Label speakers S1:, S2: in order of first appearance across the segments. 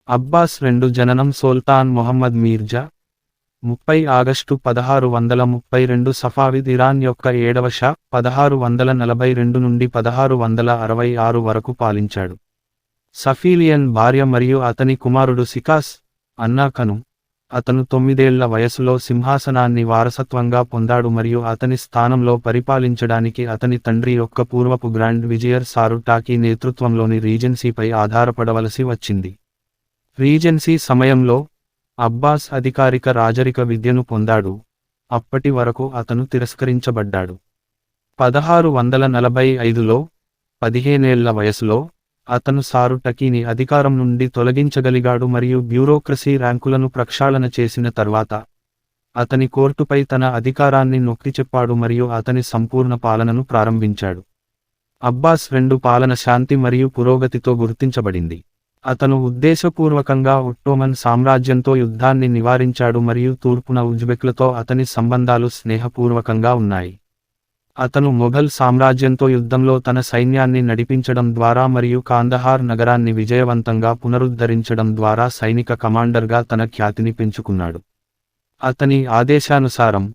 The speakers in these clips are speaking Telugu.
S1: అబ్బాస్ రెండు జననం Sultan Mohammad Mirza 30 August 1632 Safavid Iran యొక్క 7వ షా 1642 నుండి 1666 వరకు పాలించాడు. సఫీలియన్ భార్య మరియు అతని కుమారుడు సికాస్ అన్నాకను. అతను 9 ఏళ్ల వయసులో సింహాసనాన్ని వారసత్వంగా పొందాడు మరియు అతని స్థానంలో పరిపాలించడానికి అతని తండ్రి యొక్క పూర్వపు గ్రాండ్ విజియర్ సారుటాకి నేతృత్వంలోని రీజెన్సీపై ఆధారపడవలసి వచ్చింది. రీజెన్సీ సమయంలో అబ్బాస్ అధికారిక రాజరిక విద్యను పొందాడు, అప్పటి వరకు అతను తిరస్కరించబడ్డాడు. 1645లో 15 ఏళ్ల వయసులో అతను సారుటకీని అధికారం నుండి తొలగించగలిగాడు మరియు బ్యూరోక్రసీ ర్యాంకులను ప్రక్షాళన చేసిన తర్వాత అతని కోర్టుపై తన అధికారాన్ని నొక్కిచెప్పాడు మరియు అతని సంపూర్ణ పాలనను ప్రారంభించాడు. అబ్బాస్ రెండు పాలన శాంతి మరియు పురోగతితో గుర్తించబడింది. అతను ఉద్దేశపూర్వకంగా ఒట్టోమన్ సామ్రాజ్యంతో యుద్ధాన్ని నివారించాడు మరియు తూర్పున ఉజ్బెక్లతో అతని సంబంధాలు స్నేహపూర్వకంగా ఉన్నాయి. అతను మొఘల్ సామ్రాజ్యంతో యుద్ధంలో తన సైన్యాన్ని నడిపించడం ద్వారా మరియు కాందహార్ నగరాన్ని విజయవంతంగా పునరుద్ధరించడం ద్వారా సైనిక కమాండర్గా తన ఖ్యాతిని పెంచుకున్నాడు. అతని ఆదేశానుసారం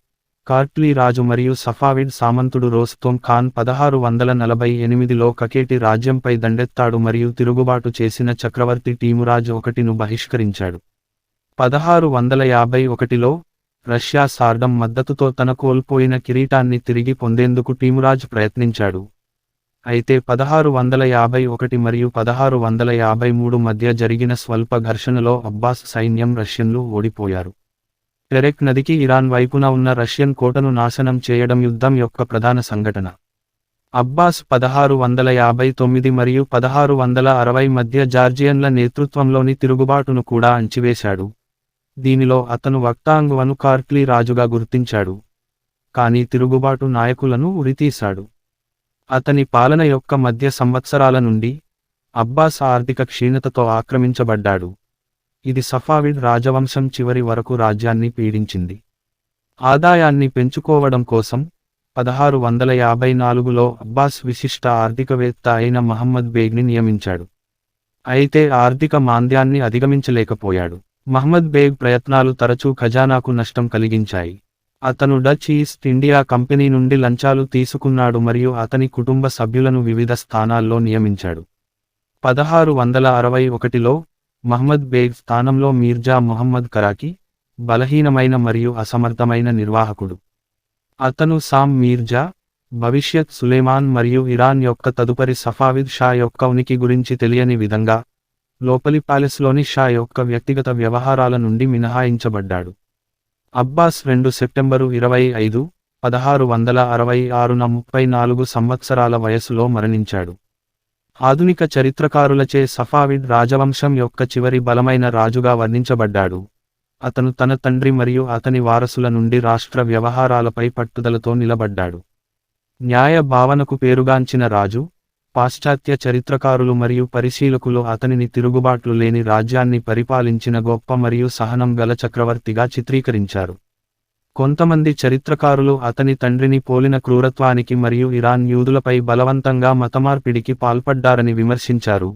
S1: కార్ట్లీ రాజు మరియు సఫావిడ్ సామంతుడు రోస్తోం ఖాన్ 1648లో కకేటి రాజ్యంపై దండెత్తాడు మరియు తిరుగుబాటు చేసిన చక్రవర్తి టీమురాజ్ ఒకటిను బహిష్కరించాడు. 1651లో రష్యా సార్డం మద్దతుతో తన కోల్పోయిన కిరీటాన్ని తిరిగి పొందేందుకు టీమురాజ్ ప్రయత్నించాడు. అయితే 1651 మరియు 1653 మధ్య జరిగిన స్వల్ప ఘర్షణలో అబ్బాస్ సైన్యం రష్యన్లు ఓడిపోయారు. టెరెక్ నదికి ఇరాన్ వైపున ఉన్న రష్యన్ కోటను నాశనం చేయడం యుద్ధం యొక్క ప్రధాన సంఘటన. అబ్బాస్ 1659 మరియు 1660 మధ్య జార్జియన్ల నేతృత్వంలోని తిరుగుబాటును కూడా అణచివేశాడు. దీనిలో అతను వక్తాంగువను కార్ట్లీ రాజుగా గుర్తించాడు, కానీ తిరుగుబాటు నాయకులను ఉరితీశాడు. అతని పాలన యొక్క మధ్య సంవత్సరాల నుండి అబ్బాస్ ఆర్థిక క్షీణతతో ఆక్రమించబడ్డాడు. ఇది సఫావిడ్ రాజవంశం చివరి వరకు రాజ్యాన్ని పీడించింది. ఆదాయాన్ని పెంచుకోవడం కోసం 1654లో అబ్బాస్ విశిష్ట ఆర్థికవేత్త అయిన మహమ్మద్ బేగ్ని నియమించాడు. అయితే ఆర్థిక మాంద్యాన్ని అధిగమించలేకపోయాడు. మహమ్మద్ బేగ్ ప్రయత్నాలు తరచూ ఖజానాకు నష్టం కలిగించాయి. అతను డచ్ ఈస్ట్ ఇండియా కంపెనీ నుండి లంచాలు తీసుకున్నాడు మరియు అతని కుటుంబ సభ్యులను వివిధ స్థానాల్లో నియమించాడు. 1661లో మహమ్మద్ బేగ్ స్థానంలో మీర్జా ముహమ్మద్ కరాకి, బలహీనమైన మరియు అసమర్థమైన నిర్వాహకుడు. అతను సామ్ మీర్జా, భవిష్యత్ సులేమాన్ మరియు ఇరాన్ యొక్క తదుపరి సఫావిద్ షా యొక్క ఉనికి గురించి తెలియని విధంగా లోపలి ప్యాలెస్లోని షా యొక్క వ్యక్తిగత వ్యవహారాల నుండి మినహాయించబడ్డాడు. అబ్బాస్ 2 సెప్టెంబరు 25, 1666న 34 సంవత్సరాల వయసులో మరణించాడు. ఆధునిక చరిత్రకారులచే సఫావిడ్ రాజవంశం యొక్క చివరి బలమైన రాజుగా వర్ణించబడ్డాడు. అతను తన తండ్రి మరియు అతని వారసుల నుండి రాష్ట్ర వ్యవహారాలపై పట్టుదలతో నిలబడ్డాడు. న్యాయ భావనకు పేరుగాంచిన రాజు, పాశ్చాత్య చరిత్రకారులు మరియు పరిశీలకులు అతనిని తిరుగుబాట్లు లేని రాజ్యాన్ని పరిపాలించిన గొప్ప మరియు సహనం గల చక్రవర్తిగా చిత్రీకరించారు. కొంతమంది చరిత్రకారులు అతని తండ్రిని పోలిన క్రూరత్వానికి మరియు ఇరాన్ యూదులపై బలవంతంగా మతమార్పిడికి పాల్పడ్డారని విమర్శించారు.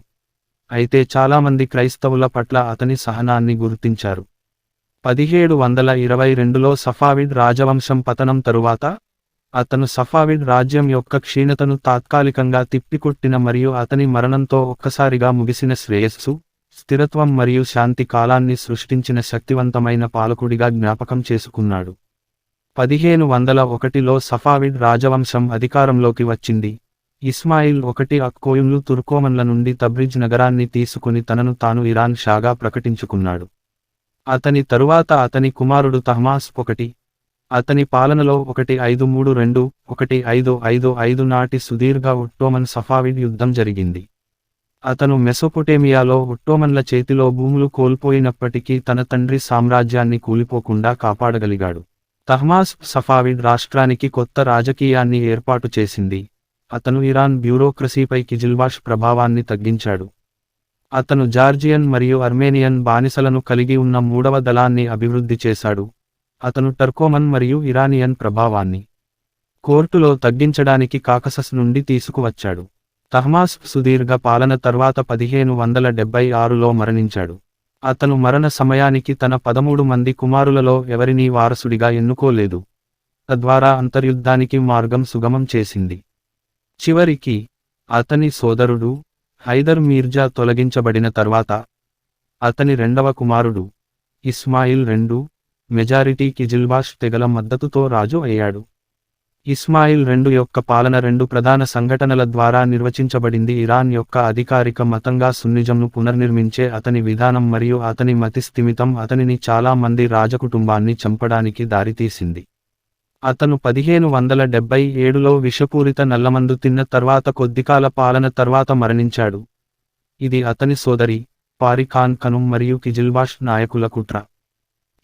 S1: అయితే చాలామంది క్రైస్తవుల పట్ల అతని సహనాన్ని గుర్తించారు. 1722లో సఫావిడ్ రాజవంశం పతనం తరువాత అతను సఫావిడ్ రాజ్యం యొక్క క్షీణతను తాత్కాలికంగా తిప్పికొట్టిన మరియు అతని మరణంతో ఒక్కసారిగా ముగిసిన శ్రేయస్సు, స్థిరత్వం మరియు శాంతి కాలాన్ని సృష్టించిన శక్తివంతమైన పాలకుడిగా జ్ఞాపకం చేసుకున్నాడు. 1501లో సఫావిడ్ రాజవంశం అధికారంలోకి వచ్చింది. ఇస్మాయిల్ I అక్కోయుమ్లు తుర్కోమన్ల నుండి తబ్రిజ్ నగరాన్ని తీసుకుని తనను తాను ఇరాన్ షాగా ప్రకటించుకున్నాడు. అతని తరువాత అతని కుమారుడు తహమాస్ I అతని పాలనలో 1532-1555 నాటి సుదీర్ఘ ఒట్టోమన్ సఫావిడ్ యుద్ధం జరిగింది. అతను మెసొపొటేమియాలో ఒట్టోమన్ల చేతిలో భూములు కోల్పోయినప్పటికీ తన తండ్రి సామ్రాజ్యాన్ని కూలిపోకుండా కాపాడగలిగాడు. తహమాస్ సఫావిడ్ రాష్ట్రానికి కొత్త రాజకీయాన్ని ఏర్పాటు చేసింది. అతను ఇరాన్ బ్యూరోక్రసీపై కిజిల్బాష్ ప్రభావాన్ని తగ్గించాడు. అతను జార్జియన్ మరియు అర్మేనియన్ బానిసలను కలిగి ఉన్న 3వ దళాన్ని అభివృద్ధి చేశాడు. అతను టర్కోమన్ మరియు ఇరానియన్ ప్రభావాన్ని కోర్టులో తగ్గించడానికి కాకసస్ నుండి తీసుకువచ్చాడు. తహమాస్ సుదీర్ఘ పాలన తర్వాత 1576లో మరణించాడు. అతను మరణ సమయానికి తన 13 మంది కుమారులలో ఎవరినీ వారసుడిగా ఎన్నుకోలేదు. తద్వారా అంతర్యుద్ధానికి మార్గం సుగమం చేసింది. చివరికి అతని సోదరుడు హైదర్ మీర్జా తొలగించబడిన తర్వాత అతని రెండవ కుమారుడు ఇస్మాయిల్ మెజారిటీ కిజిల్బాష్ తెగల మద్దతుతో రాజు అయ్యాడు. ఇస్మాయిల్ యొక్క పాలన 2 ప్రధాన సంఘటనల ద్వారా నిర్వచించబడింది. ఇరాన్ యొక్క అధికారిక మతంగా సున్నిజంను పునర్నిర్మించే అతని విధానం మరియు అతని మతి స్థిమితం అతనిని చాలా మంది రాజకుటుంబాన్ని చంపడానికి దారితీసింది. అతను 1577లో విషపూరిత నల్లమందు తిన్న తర్వాత కొద్దికాల పాలన తర్వాత మరణించాడు. ఇది అతని సోదరి పారి ఖాన్ ఖనుమ్ మరియు కిజిల్బాష్ నాయకుల కుట్ర.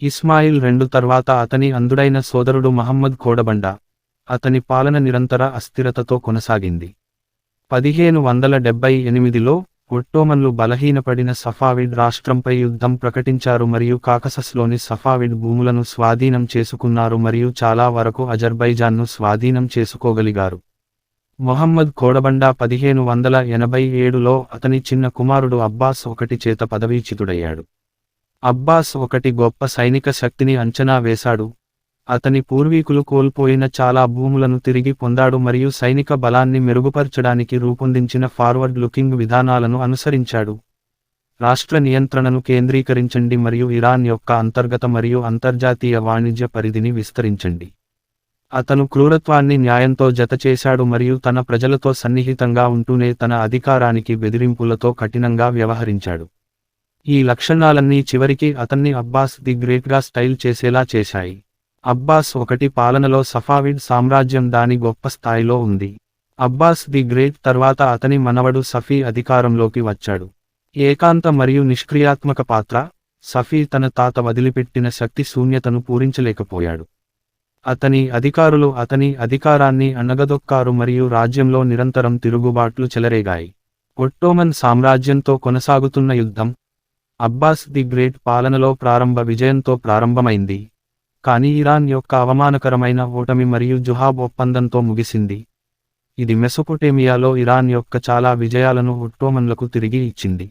S1: ఇస్మాయిల్ తర్వాత అతని అంధుడైన సోదరుడు మహమ్మద్ కోడబండ. అతని పాలన నిరంతర అస్థిరతతో కొనసాగింది. 1578లో ఒట్టోమన్లు బలహీనపడిన సఫావిడ్ రాష్ట్రంపై యుద్ధం ప్రకటించారు మరియు కాకసస్లోని సఫావిడ్ భూములను స్వాధీనం చేసుకున్నారు మరియు చాలా వరకు అజర్బైజాన్ను స్వాధీనం చేసుకోగలిగారు. మొహమ్మద్ కోడబండ 1587లో అతని చిన్న కుమారుడు అబ్బాస్ చేత పదవీచ్యుతుడయ్యాడు. అబ్బాస్ గొప్ప సైనిక శక్తిని అంచనా వేశాడు. అతని పూర్వీకులు కోల్పోయిన చాలా భూములను తిరిగి పొందాడు మరియు సైనిక బలాన్ని మెరుగుపరచడానికి రూపొందించిన ఫార్వర్డ్ లుకింగ్ విధానాలను అనుసరించాడు. రాష్ట్ర నియంత్రణను కేంద్రీకరించండి మరియు ఇరాన్ యొక్క అంతర్గత మరియు అంతర్జాతీయ వాణిజ్య పరిధిని విస్తరించండి. అతను క్రూరత్వాన్ని న్యాయంతో జతచేశాడు మరియు తన ప్రజలతో సన్నిహితంగా ఉంటూనే తన అధికారానికి బెదిరింపులతో కఠినంగా వ్యవహరించాడు. ఈ లక్షణాలన్నీ చివరికి అతన్ని అబ్బాస్ ది గ్రేట్గా స్టైల్ చేసేలా చేశాయి. అబ్బాస్ పాలనలో సఫావిడ్ సామ్రాజ్యం దాని గొప్ప స్థాయిలో ఉంది. అబ్బాస్ ది గ్రేట్ తర్వాత అతని మనవడు సఫీ అధికారంలోకి వచ్చాడు. ఏకాంత మరియు నిష్క్రియాత్మక పాత్ర. సఫీ తన తాత వదిలిపెట్టిన శక్తి శూన్యతను పూరించలేకపోయాడు. అతని అధికారులు అతని అధికారాన్ని అణగదొక్కారు మరియు రాజ్యంలో నిరంతరం తిరుగుబాట్లు చెలరేగాయి. ఒట్టోమన్ సామ్రాజ్యంతో కొనసాగుతున్న యుద్ధం అబ్బాస్ ది గ్రేట్ పాలనలో ప్రారంభ విజయంతో ప్రారంభమైంది, కానీ ఇరాన్ యొక్క అవమానకరమైన ఓటమి మరియు జుహాబ్ ఒప్పందంతో ముగిసింది. ఇది మెసొపొటేమియాలో ఇరాన్ యొక్క చాలా విజయాలను ఒట్టోమన్లకు తిరిగి ఇచ్చింది.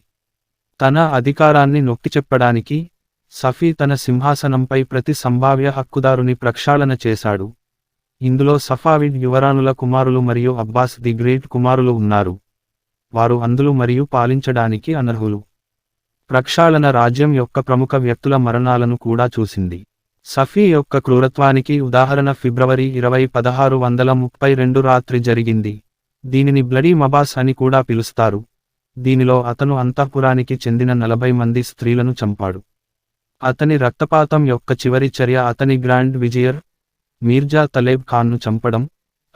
S1: తన అధికారాన్ని నొక్కిచెప్పడానికి సఫీ తన సింహాసనంపై ప్రతి సంభావ్య హక్కుదారుని ప్రక్షాళన చేశాడు. ఇందులో సఫావిడ్ యువరాణుల కుమారులు మరియు అబ్బాస్ ది గ్రేట్ కుమారులు ఉన్నారు. వారు అంధులు మరియు పాలించడానికి అనర్హులు. ప్రక్షాళన రాజ్యం యొక్క ప్రముఖ వ్యక్తుల మరణాలను కూడా చూసింది. సఫీ యొక్క క్రూరత్వానికి ఉదాహరణ ఫిబ్రవరి 20, 1632 రాత్రి జరిగింది. దీనిని బ్లడీ మబాస్ అని కూడా పిలుస్తారు. దీనిలో అతను అంతఃపురానికి చెందిన 40 మంది స్త్రీలను చంపాడు. అతని రక్తపాతం యొక్క చివరి చర్య అతని గ్రాండ్ విజియర్ మీర్జా తలేబ్ ఖాన్ను చంపడం.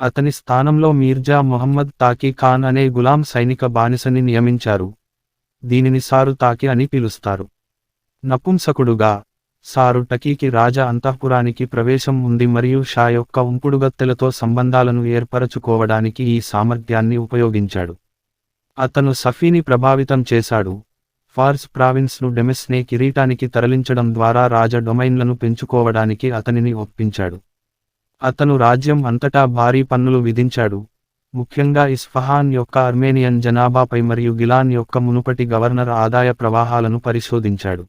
S1: అతని స్థానంలో మీర్జా మొహమ్మద్ తాకీ ఖాన్ అనే గులాం సైనిక బానిసని నియమించారు. దీనిని సారు తాకి అని పిలుస్తారు. నపుంసకుడుగా సారు టకీకి రాజ అంతఃపురానికి ప్రవేశం ఉంది మరియు షా యొక్క ఉంపుడుగత్తెలతో సంబంధాలను ఏర్పరచుకోవడానికి ఈ సామర్థ్యాన్ని ఉపయోగించాడు. అతను సఫీని ప్రభావితం చేశాడు. ఫార్స్ ప్రావిన్స్ను డెమెస్నే కిరీటానికి తరలించడం ద్వారా రాజ డొమైన్లను పెంచుకోవడానికి అతనిని ఒప్పించాడు. అతను రాజ్యం అంతటా భారీ పన్నులు విధించాడు, ముఖ్యంగా ఇస్ఫహాన్ యొక్క అర్మేనియన్ జనాభాపై మరియు గిలాన్ యొక్క మునుపటి గవర్నర్ ఆదాయ ప్రవాహాలను పరిశోధించాడు.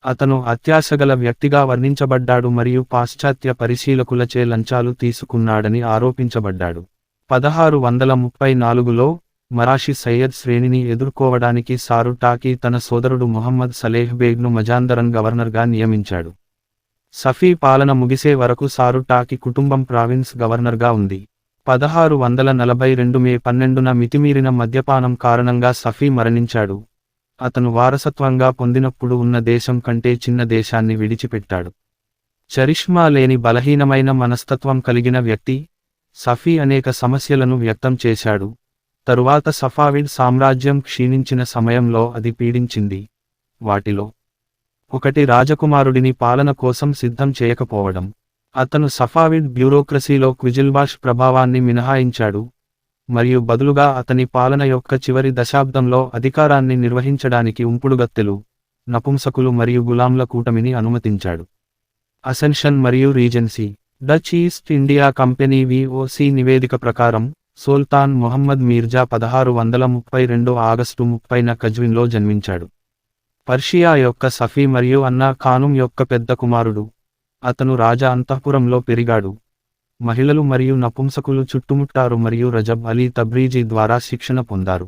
S1: అతను అత్యాశగల వ్యక్తిగా వర్ణించబడ్డాడు మరియు పాశ్చాత్య పరిశీలకులచే లంచాలు తీసుకున్నాడని ఆరోపించబడ్డాడు. 1634లో మరాషి సయ్యద్ శ్రేణిని ఎదుర్కోవడానికి సారు టాకీ తన సోదరుడు మొహమ్మద్ సలేహ్ బేగ్ను మజాందరన్ గవర్నర్గా నియమించాడు. సఫీ పాలన ముగిసే వరకు సారు టాకీ కుటుంబం ప్రావిన్స్ గవర్నర్గా ఉంది. 1642 మే 12న మితిమీరిన మద్యపానం కారణంగా సఫీ మరణించాడు. అతను వారసత్వంగా పొందినప్పుడు ఉన్న దేశం కంటే చిన్న దేశాన్ని విడిచిపెట్టాడు. చరిష్మా లేని బలహీనమైన మనస్తత్వం కలిగిన వ్యక్తి, సఫీ అనేక సమస్యలను వ్యక్తం చేశాడు. తరువాత సఫావిడ్ సామ్రాజ్యం క్షీణించిన సమయంలో అది పీడించింది. వాటిలో ఒకటి రాజకుమారుడిని పాలన కోసం సిద్ధం చేయకపోవడం. అతను సఫావిడ్ బ్యూరోక్రసీలో క్విజిల్బాష్ ప్రభావాన్ని మినహాయించాడు మరియు బదులుగా అతని పాలన యొక్క చివరి దశాబ్దంలో అధికారాన్ని నిర్వహించడానికి ఉంపుడుగత్తెలు, నపుంసకులు మరియు గులాంల కూటమిని అనుమతించాడు. అసెన్షన్ మరియు regency. Dutch east India company (VOC) నివేదిక ప్రకారం సుల్తాన్ మొహమ్మద్ మీర్జా 1632 ఆగస్టు 30న కజ్విన్లో జన్మించాడు. పర్షియా యొక్క సఫీ మరియు అన్నా ఖానుం యొక్క పెద్ద కుమారుడు. అతను రాజా అంతఃపురంలో పెరిగాడు. మహిళలు మరియు నపుంసకులు చుట్టుముట్టారు మరియు రజబ్ అలీ తబ్రీజీ ద్వారా శిక్షణ పొందారు.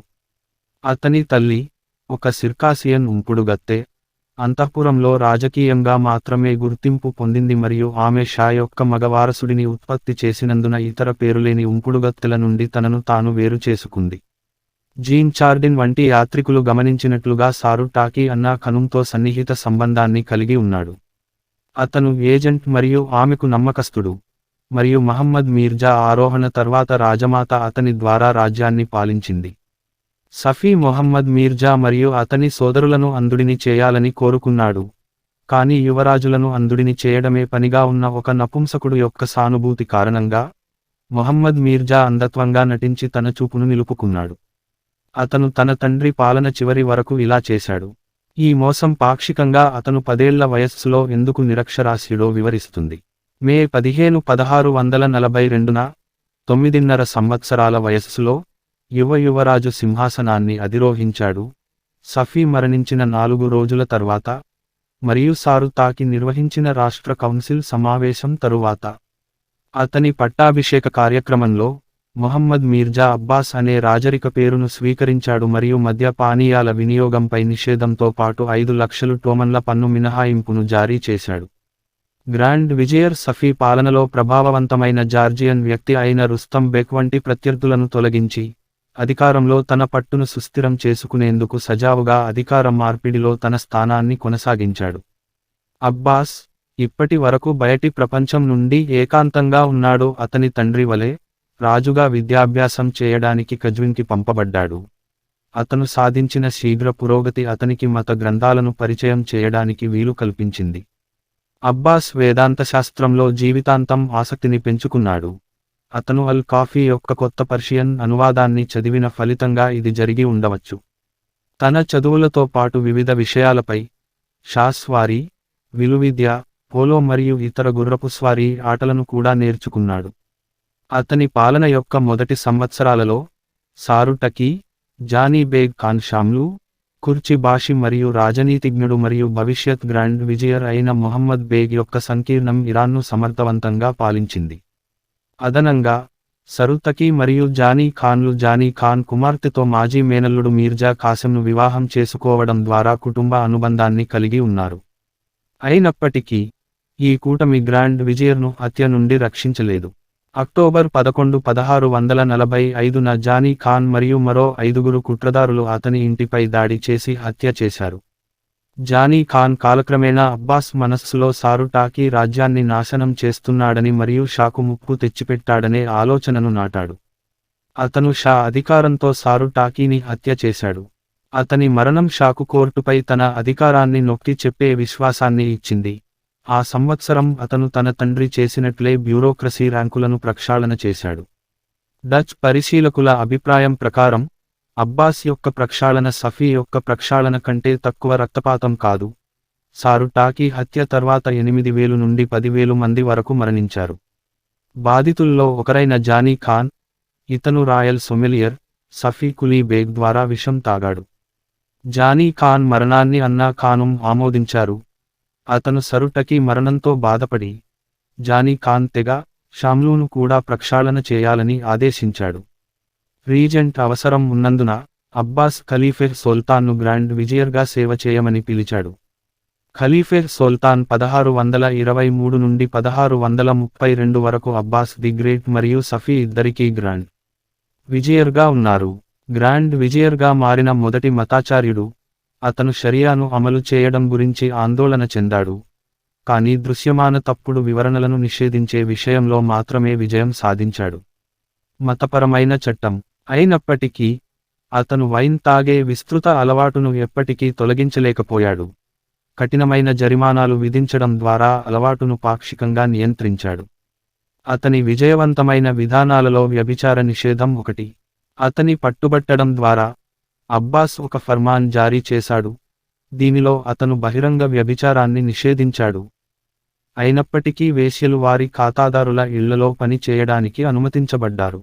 S1: అతని తల్లి, ఒక సిర్కాసియన్ ఉంపుడుగత్తె, అంతఃపురంలో రాజకీయంగా మాత్రమే గుర్తింపు పొందింది మరియు ఆమె షా యొక్క మగ వారసుడిని ఉత్పత్తి చేసినందున ఇతర పేరులేని ఉంపుడుగత్తెల నుండి తనను తాను వేరు చేసుకుంది. జీన్ చార్డిన్ వంటి యాత్రికులు గమనించినట్లుగా సారు టాకీ అన్నా ఖనుంతో సన్నిహిత సంబంధాన్ని కలిగి ఉన్నాడు. అతను ఏజెంట్ మరియు ఆమెకు నమ్మకస్తుడు, మరియు మహమ్మద్ మీర్జా ఆరోహణ తర్వాత రాజమాత అతని ద్వారా రాజ్యాన్ని పాలించింది. సఫీ మొహమ్మద్ మీర్జా మరియు అతని సోదరులను అంధుడిని చేయాలని కోరుకున్నాడు, కానీ యువరాజులను అంధుడిని చేయడమే పనిగా ఉన్న ఒక నపుంసకుడు యొక్క సానుభూతి కారణంగా మొహమ్మద్ మీర్జా అంధత్వంగా నటించి తన చూపును నిలుపుకున్నాడు. అతను తన తండ్రి పాలన చివరి వరకు ఇలా చేశాడు. ఈ మోసం పాక్షికంగా అతను 10 ఏళ్ల వయస్సులో ఎందుకు నిరక్షరాస్యుడో వివరిస్తుంది. మే 15, 1642న 9.5 సంవత్సరాల వయస్సులో యువరాజు సింహాసనాన్ని అధిరోహించాడు. సఫీ మరణించిన 4 రోజుల తర్వాత మరియు సారు తాకి నిర్వహించిన రాష్ట్ర కౌన్సిల్ సమావేశం తరువాత అతని పట్టాభిషేక కార్యక్రమంలో మొహమ్మద్ మీర్జా అబ్బాస్ అనే రాజరిక పేరును స్వీకరించాడు మరియు మద్య పానీయాల వినియోగంపై నిషేధంతో పాటు 5 లక్షలు టోమన్ల పన్ను మినహాయింపును జారీ చేశాడు. గ్రాండ్ విజియర్ సఫీ పాలనలో ప్రభావవంతమైన జార్జియన్ వ్యక్తి అయిన రుస్తం బెక్ వంటి ప్రత్యర్థులను తొలగించి అధికారంలో తన పట్టును సుస్థిరం చేసుకునేందుకు సజావుగా అధికార మార్పిడిలో తన స్థానాన్ని కొనసాగించాడు. అబ్బాస్ ఇప్పటి వరకు బయటి ప్రపంచం నుండి ఏకాంతంగా ఉన్నాడు. అతని తండ్రి వలె రాజుగా విద్యాభ్యాసం చేయడానికి కజ్విన్కి పంపబడ్డాడు. అతను సాధించిన శీఘ్ర పురోగతి అతనికి మత గ్రంథాలను పరిచయం చేయడానికి వీలు కల్పించింది. అబ్బాస్ వేదాంతశాస్త్రంలో జీవితాంతం ఆసక్తిని పెంచుకున్నాడు. అతను అల్ కాఫీ యొక్క కొత్త పర్షియన్ అనువాదాన్ని చదివిన ఫలితంగా ఇది జరిగి ఉండవచ్చు. తన చదువులతో పాటు వివిధ విషయాలపై షాస్వారీ, విలువిద్య, పోలో మరియు ఇతర గుర్రపు స్వారీ ఆటలను కూడా నేర్చుకున్నాడు. అతని పాలన యొక్క మొదటి సంవత్సరాలలో సారు టకీ, జానీ బేగ్ ఖాన్ షామ్లు, కుర్చి బాషి మరియు రాజనీతిజ్ఞుడు మరియు భవిష్యత్ గ్రాండ్ విజియర్ అయిన మొహమ్మద్ బేగ్ యొక్క సంకీర్ణం ఇరాన్ను సమర్థవంతంగా పాలించింది. అదనంగా సరుతకీ మరియు జానీ ఖాన్లు జానీ ఖాన్ కుమార్తెతో మాజీ మేనల్లుడు మీర్జా కాసెంను వివాహం చేసుకోవడం ద్వారా కుటుంబ అనుబంధాన్ని కలిగి ఉన్నారు. అయినప్పటికీ ఈ కూటమి గ్రాండ్ విజియర్ను హత్య నుండి రక్షించలేదు. అక్టోబర్ 11, 1645న జానీ ఖాన్ మరియు మరో 5గురు కుట్రదారులు అతని ఇంటిపై దాడి చేసి హత్య చేశారు. జానీ ఖాన్ కాలక్రమేణా అబ్బాస్ మనస్సులో సారు టాకీ రాజ్యాన్ని నాశనం చేస్తున్నాడని మరియు షాకు ముప్పు తెచ్చిపెట్టాడనే ఆలోచనను నాటాడు. అతను షా అధికారంతో సారు టాకీని హత్య చేశాడు. అతని మరణం షాకు కోర్టుపై తన అధికారాన్ని నొక్కి చెప్పే విశ్వాసాన్ని ఇచ్చింది. ఆ సంవత్సరం అతను తన తండ్రి చేసినట్లే బ్యూరోక్రసీ ర్యాంకులను ప్రక్షాళన చేశాడు. డచ్ పరిశీలకుల అభిప్రాయం ప్రకారం అబ్బాస్ యొక్క ప్రక్షాళన సఫీ యొక్క ప్రక్షాళన కంటే తక్కువ రక్తపాతం కాదు. సారు టాకీ హత్య తర్వాత 8,000 నుండి 10,000 మంది వరకు మరణించారు. బాధితుల్లో ఒకరైన జానీ ఖాన్, ఇతను రాయల్ సొమెలియర్ సఫీ కులీ బేగ్ ద్వారా విషం తాగాడు. జానీ ఖాన్ మరణాన్ని అన్నా ఖానుం ఆమోదించారు. అతను సరు టకీ మరణంతో బాధపడి జానీ ఖాన్ తెగ షామ్లూను కూడా ప్రక్షాళన చేయాలని ఆదేశించాడు. రీజెంట్ అవసరం ఉన్నందున అబ్బాస్ ఖలీఫే సుల్తాన్ను గ్రాండ్ విజియర్గా సేవ చేయమని పిలిచాడు. ఖలీఫే సుల్తాన్ 1623 నుండి 1632 వరకు అబ్బాస్ ది గ్రేట్ మరియు సఫీ ఇద్దరికీ గ్రాండ్ విజియర్గా ఉన్నారు. గ్రాండ్ విజియర్గా మారిన మొదటి మతాచార్యుడు, అతను షరియాను అమలు చేయడం గురించి ఆందోళన చెందాడు, కానీ దృశ్యమాన తప్పుడు వివరణలను నిషేధించే విషయంలో మాత్రమే విజయం సాధించాడు. మతపరమైన చట్టం అయినప్పటికీ అతను వైన్ తాగే విస్తృత అలవాటును ఎప్పటికీ తొలగించలేకపోయాడు. కఠినమైన జరిమానాలు విధించడం ద్వారా అలవాటును పాక్షికంగా నియంత్రించాడు. అతని విజయవంతమైన విధానాలలో వ్యభిచార నిషేధం ఒకటి. అతని పట్టుబట్టడం ద్వారా అబ్బాస్ ఒక ఫర్మాన్ జారీ చేశాడు. దీనిలో అతను బహిరంగ వ్యభిచారాన్ని నిషేధించాడు. అయినప్పటికీ వేశ్యలు వారి ఖాతాదారుల ఇళ్లలో పని చేయడానికి అనుమతించబడ్డారు.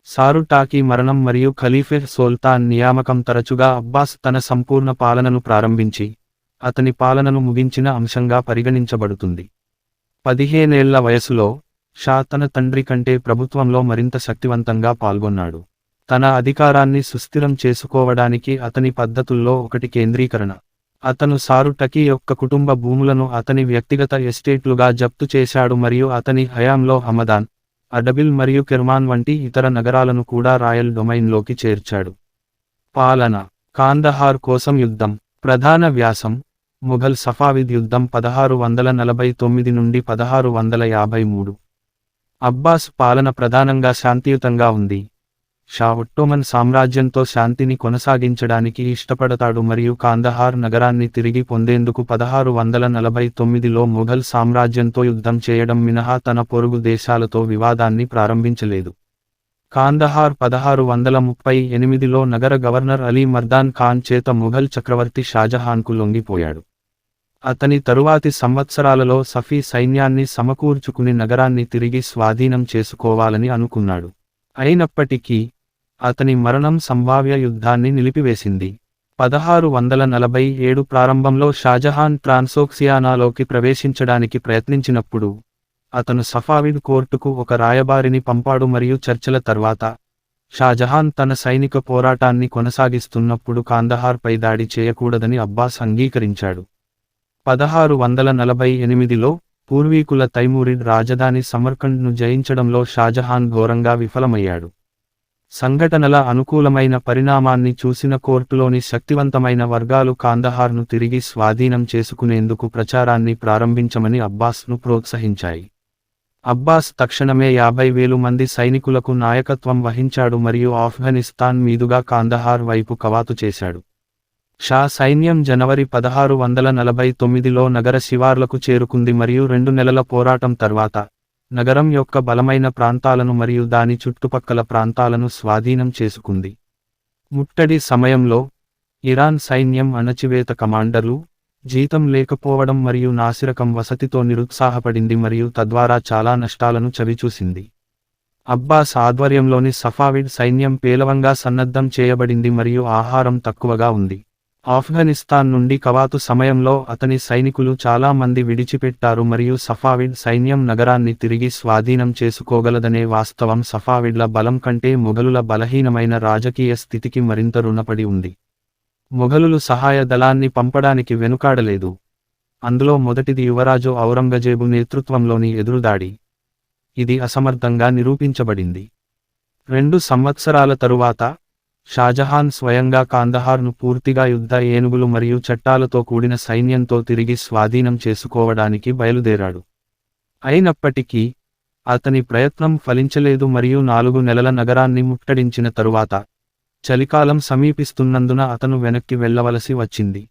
S1: సారుటాకి మరణం మరియు ఖలీఫే సుల్తాన్ నియామకం తరచుగా అబ్బాస్ తన సంపూర్ణ పాలనను ప్రారంభించి అతని పాలనను ముగించిన అంశంగా పరిగణించబడుతుంది. 15 ఏళ్ల వయసులో షా తన తండ్రి కంటే ప్రభుత్వంలో మరింత శక్తివంతంగా పాల్గొన్నాడు. తన అధికారాన్ని సుస్థిరం చేసుకోవడానికి అతని పద్ధతుల్లో ఒకటి కేంద్రీకరణ. అతను సారుటకి యొక్క కుటుంబ భూములను అతని వ్యక్తిగత ఎస్టేట్లుగా జప్తు చేశాడు మరియు అతని హయాంలో హమదాన్, అడబిల్ మరియు కెర్మాన్ వంటి ఇతర నగరాలను కూడా రాయల్ డొమైన్లోకి చేర్చాడు. పాలన. కాందహార్ కోసం యుద్ధం. ప్రధాన వ్యాసం. ముఘల్ సఫావిద్ యుద్ధం 1649 నుండి 1653. అబ్బాస్ పాలన ప్రధానంగా శాంతియుతంగా ఉంది. షా ఒట్టోమన్ సామ్రాజ్యంతో శాంతిని కొనసాగించడానికి ఇష్టపడతాడు మరియు కాందహార్ నగరాన్ని తిరిగి పొందేందుకు 1649లో ముఘల్ సామ్రాజ్యంతో యుద్ధం చేయడం మినహా తన పొరుగు దేశాలతో వివాదాన్ని ప్రారంభించలేదు. కాందహార్ 1638లో నగర గవర్నర్ అలీ మర్దాన్ ఖాన్ చేత ముఘల్ చక్రవర్తి షాజహాన్కు లొంగిపోయాడు. అతని తరువాతి సంవత్సరాలలో సఫీ సైన్యాన్ని సమకూర్చుకుని నగరాన్ని తిరిగి స్వాధీనం చేసుకోవాలని అనుకున్నాడు. అయినప్పటికీ అతని మరణం సంభావ్య యుద్ధాన్ని నిలిపివేసింది. 1647 ప్రారంభంలో షాజహాన్ ట్రాన్సోక్సియానాలోకి ప్రవేశించడానికి ప్రయత్నించినప్పుడు అతను సఫావిడ్ కోర్టుకు ఒక రాయబారిని పంపాడు మరియు చర్చల తర్వాత షాజహాన్ తన సైనిక పోరాటాన్ని కొనసాగిస్తున్నప్పుడు కాందహార్పై దాడి చేయకూడదని అబ్బాస్ అంగీకరించాడు. 1648లో పూర్వీకుల తైమూరిడ్ రాజధాని సమర్కండ్ను జయించడంలో షాజహాన్ ఘోరంగా విఫలమయ్యాడు. సంఘటనల అనుకూలమైన పరిణామాన్ని చూసిన కోర్టులోని శక్తివంతమైన వర్గాలు కాందహార్ను తిరిగి స్వాధీనం చేసుకునేందుకు ప్రచారాన్ని ప్రారంభించమని అబ్బాస్ను ప్రోత్సహించాయి. అబ్బాస్ తక్షణమే 50,000 మంది సైనికులకు నాయకత్వం వహించాడు మరియు ఆఫ్ఘనిస్తాన్ మీదుగా కాందహార్ వైపు కవాతు చేశాడు. షా సైన్యం జనవరి 1649లో నగర శివార్లకు చేరుకుంది మరియు 2 నెలల పోరాటం తర్వాత నగరం యొక్క బలమైన ప్రాంతాలను మరియు దాని చుట్టుపక్కల ప్రాంతాలను స్వాధీనం చేసుకుంది. ముట్టడి సమయంలో ఇరాన్ సైన్యం అణచివేత కమాండర్లు, జీతం లేకపోవడం మరియు నాసిరకం వసతితో నిరుత్సాహపడింది మరియు తద్వారా చాలా నష్టాలను చవిచూసింది. అబ్బాస్ ఆధ్వర్యంలోని సఫావిడ్ సైన్యం పేలవంగా సన్నద్ధం చేయబడింది మరియు ఆహారం తక్కువగా ఉంది. ఆఫ్ఘనిస్తాన్ నుండి కవాతు సమయంలో అతని సైనికులు చాలా మంది విడిచిపెట్టారు మరియు సఫావిడ్ సైన్యం నగరాన్ని తిరిగి స్వాధీనం చేసుకోగలదనే వాస్తవం సఫావిడ్ల బలం కంటే మొఘలుల బలహీనమైన రాజకీయ స్థితికి మరింత రుణపడి ఉంది. మొఘలులు సహాయ దళాన్ని పంపడానికి వెనుకాడలేదు. అందులో మొదటిది యువరాజు ఔరంగజేబు నేతృత్వంలోని ఎదురుదాడి. ఇది అసమర్థంగా నిరూపించబడింది. 2 సంవత్సరాల తరువాత షాజహాన్ స్వయంగా కాందహార్ను పూర్తిగా యుద్ధ ఏనుగులు మరియు చట్టాలతో కూడిన సైన్యంతో తిరిగి స్వాధీనం చేసుకోవడానికి బయలుదేరాడు. అయినప్పటికీ అతని ప్రయత్నం ఫలించలేదు మరియు 4 నెలల నగరాన్ని ముట్టడించిన తరువాత చలికాలం సమీపిస్తున్నందున అతను వెనక్కి వెళ్లవలసి వచ్చింది.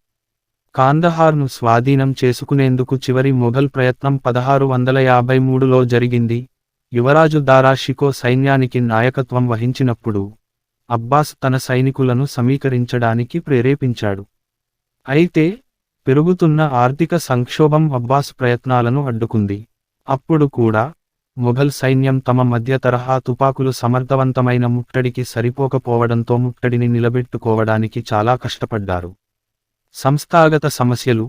S1: కాందహార్ను స్వాధీనం చేసుకునేందుకు చివరి మొఘల్ ప్రయత్నం 1653లో జరిగింది. యువరాజు దారా షికో సైన్యానికి నాయకత్వం వహించినప్పుడు అబ్బాస్ తన సైనికులను సమీకరించడానికి ప్రేరేపించాడు. అయితే పెరుగుతున్న ఆర్థిక సంక్షోభం అబ్బాస్ ప్రయత్నాలను అడ్డుకుంది. అప్పుడు కూడా మొఘల్ సైన్యం తమ మధ్య తరహా తుపాకులు సమర్థవంతమైన ముట్టడికి సరిపోకపోవడంతో ముట్టడిని నిలబెట్టుకోవడానికి చాలా కష్టపడ్డారు. సంస్థాగత సమస్యలు,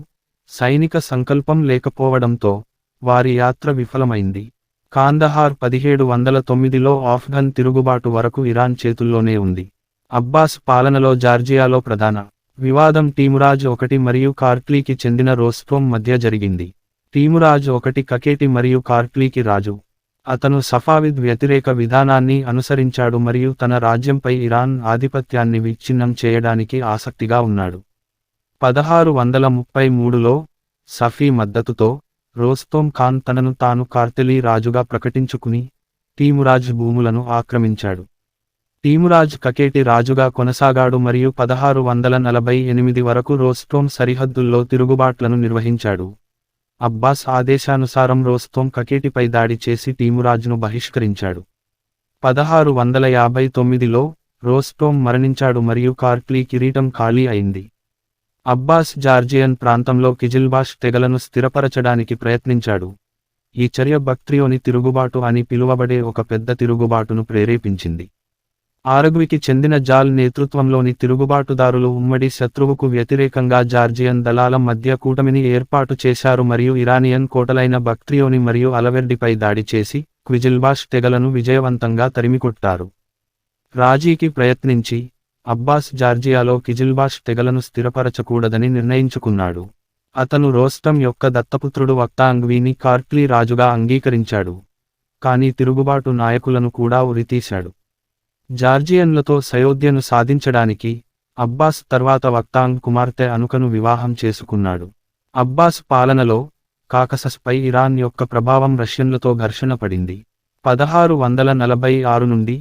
S1: సైనిక సంకల్పం లేకపోవడంతో వారి యాత్ర విఫలమైంది. కాందహార్ 1709లో ఆఫ్ఘన్ తిరుగుబాటు వరకు ఇరాన్ చేతుల్లోనే ఉంది. అబ్బాస్ పాలనలో జార్జియాలో ప్రధాన వివాదం టీమురాజ్ I మరియు కార్ట్లీకి చెందిన రోస్టోమ్ మధ్య జరిగింది. టీమురాజ్ I కకేటి మరియు కార్ట్లీకి రాజు. అతను సఫావిద్ వ్యతిరేక విధానాన్ని అనుసరించాడు మరియు తన రాజ్యంపై ఇరాన్ ఆధిపత్యాన్ని విచ్ఛిన్నం చేయడానికి ఆసక్తిగా ఉన్నాడు. 1633లో సఫీ మద్దతుతో రోస్తోమ్ ఖాన్ తనను తాను కార్తెలీ రాజుగా ప్రకటించుకుని టీమురాజ్ భూములను ఆక్రమించాడు. టీమురాజ్ కకేటి రాజుగా కొనసాగాడు మరియు 1648 వరకు రోస్టోమ్ సరిహద్దుల్లో తిరుగుబాట్లను నిర్వహించాడు. అబ్బాస్ ఆదేశానుసారం రోస్తోమ్ కకేటిపై దాడి చేసి టీమురాజ్ను బహిష్కరించాడు. 1659లో రోస్టోమ్ మరణించాడు మరియు కార్ట్లీ కిరీటం ఖాళీ అయింది. అబ్బాస్ జార్జియన్ ప్రాంతంలో కిజిల్బాష్ తెగలను స్థిరపరచడానికి ప్రయత్నించాడు. ఈ చర్య బక్ట్రియోని తిరుగుబాటు అని పిలువబడే ఒక పెద్ద తిరుగుబాటును ప్రేరేపించింది. ఆరగ్వికి చెందిన జాల్ నేతృత్వంలోని తిరుగుబాటుదారులు ఉమ్మడి శత్రువుకు వ్యతిరేకంగా జార్జియన్ దళాల మధ్య కూటమిని ఏర్పాటు చేశారు మరియు ఇరానియన్ కోటలైన బక్ట్రియోని మరియు అలవెర్డిపై దాడి చేసి క్విజిల్బాష్ తెగలను విజయవంతంగా తరిమికొట్టారు. రాజీకి ప్రయత్నించి అబ్బాస్ జార్జియాలో కిజిల్బాష్ తెగలను స్థిరపరచకూడదని నిర్ణయించుకున్నాడు. అతను రోస్టం యొక్క దత్తపుత్రుడు వక్తాంగ్వీని కార్ట్లీ రాజుగా అంగీకరించాడు, కానీ తిరుగుబాటు నాయకులను కూడా ఉరితీశాడు. జార్జియన్లతో సయోధ్యను సాధించడానికి అబ్బాస్ తర్వాత వక్తాంగ్ కుమార్తె అనుకను వివాహం చేసుకున్నాడు. అబ్బాస్ పాలనలో కాకసస్పై ఇరాన్ యొక్క ప్రభావం రష్యన్లతో ఘర్షణ పడింది. 1646 నుండి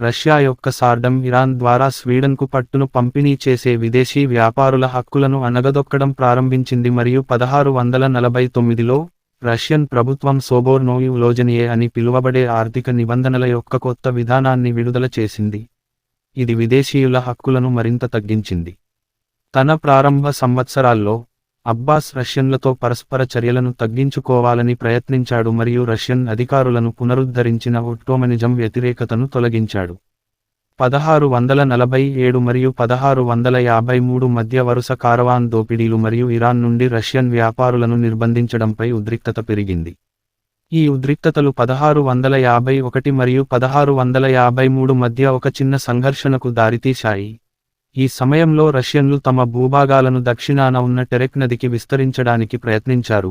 S1: రష్యా యొక్క సార్డమ్ ఇరాన్ ద్వారా స్వీడన్కు పట్టును పంపిణీ చేసే విదేశీ వ్యాపారుల హక్కులను అణగదొక్కడం ప్రారంభించింది మరియు 1649లో రష్యన్ ప్రభుత్వం సోబోర్నోయ్ ఉలోజనియే అని పిలువబడే ఆర్థిక నిబంధనల యొక్క కొత్త విధానాన్ని విడుదల చేసింది. ఇది విదేశీయుల హక్కులను మరింత తగ్గించింది. తన ప్రారంభ సంవత్సరాల్లో అబ్బాస్ రష్యన్లతో పరస్పర చర్యలను తగ్గించుకోవాలని ప్రయత్నించాడు మరియు రష్యన్ అధికారులను పునరుద్ధరించిన ఒట్టోమనిజం వ్యతిరేకతను తొలగించాడు. 1647 మరియు 1653 మధ్య వరుస కారవాన్ దోపిడీలు మరియు ఇరాన్ నుండి రష్యన్ వ్యాపారులను నిర్బంధించడంపై ఉద్రిక్తత పెరిగింది. ఈ ఉద్రిక్తతలు 1651 మరియు 1653 మధ్య ఒక చిన్న సంఘర్షణకు దారితీశాయి. ఈ సమయంలో రష్యన్లు తమ భూభాగాలను దక్షిణాన ఉన్న టెరెక్ నదికి విస్తరించడానికి ప్రయత్నించారు.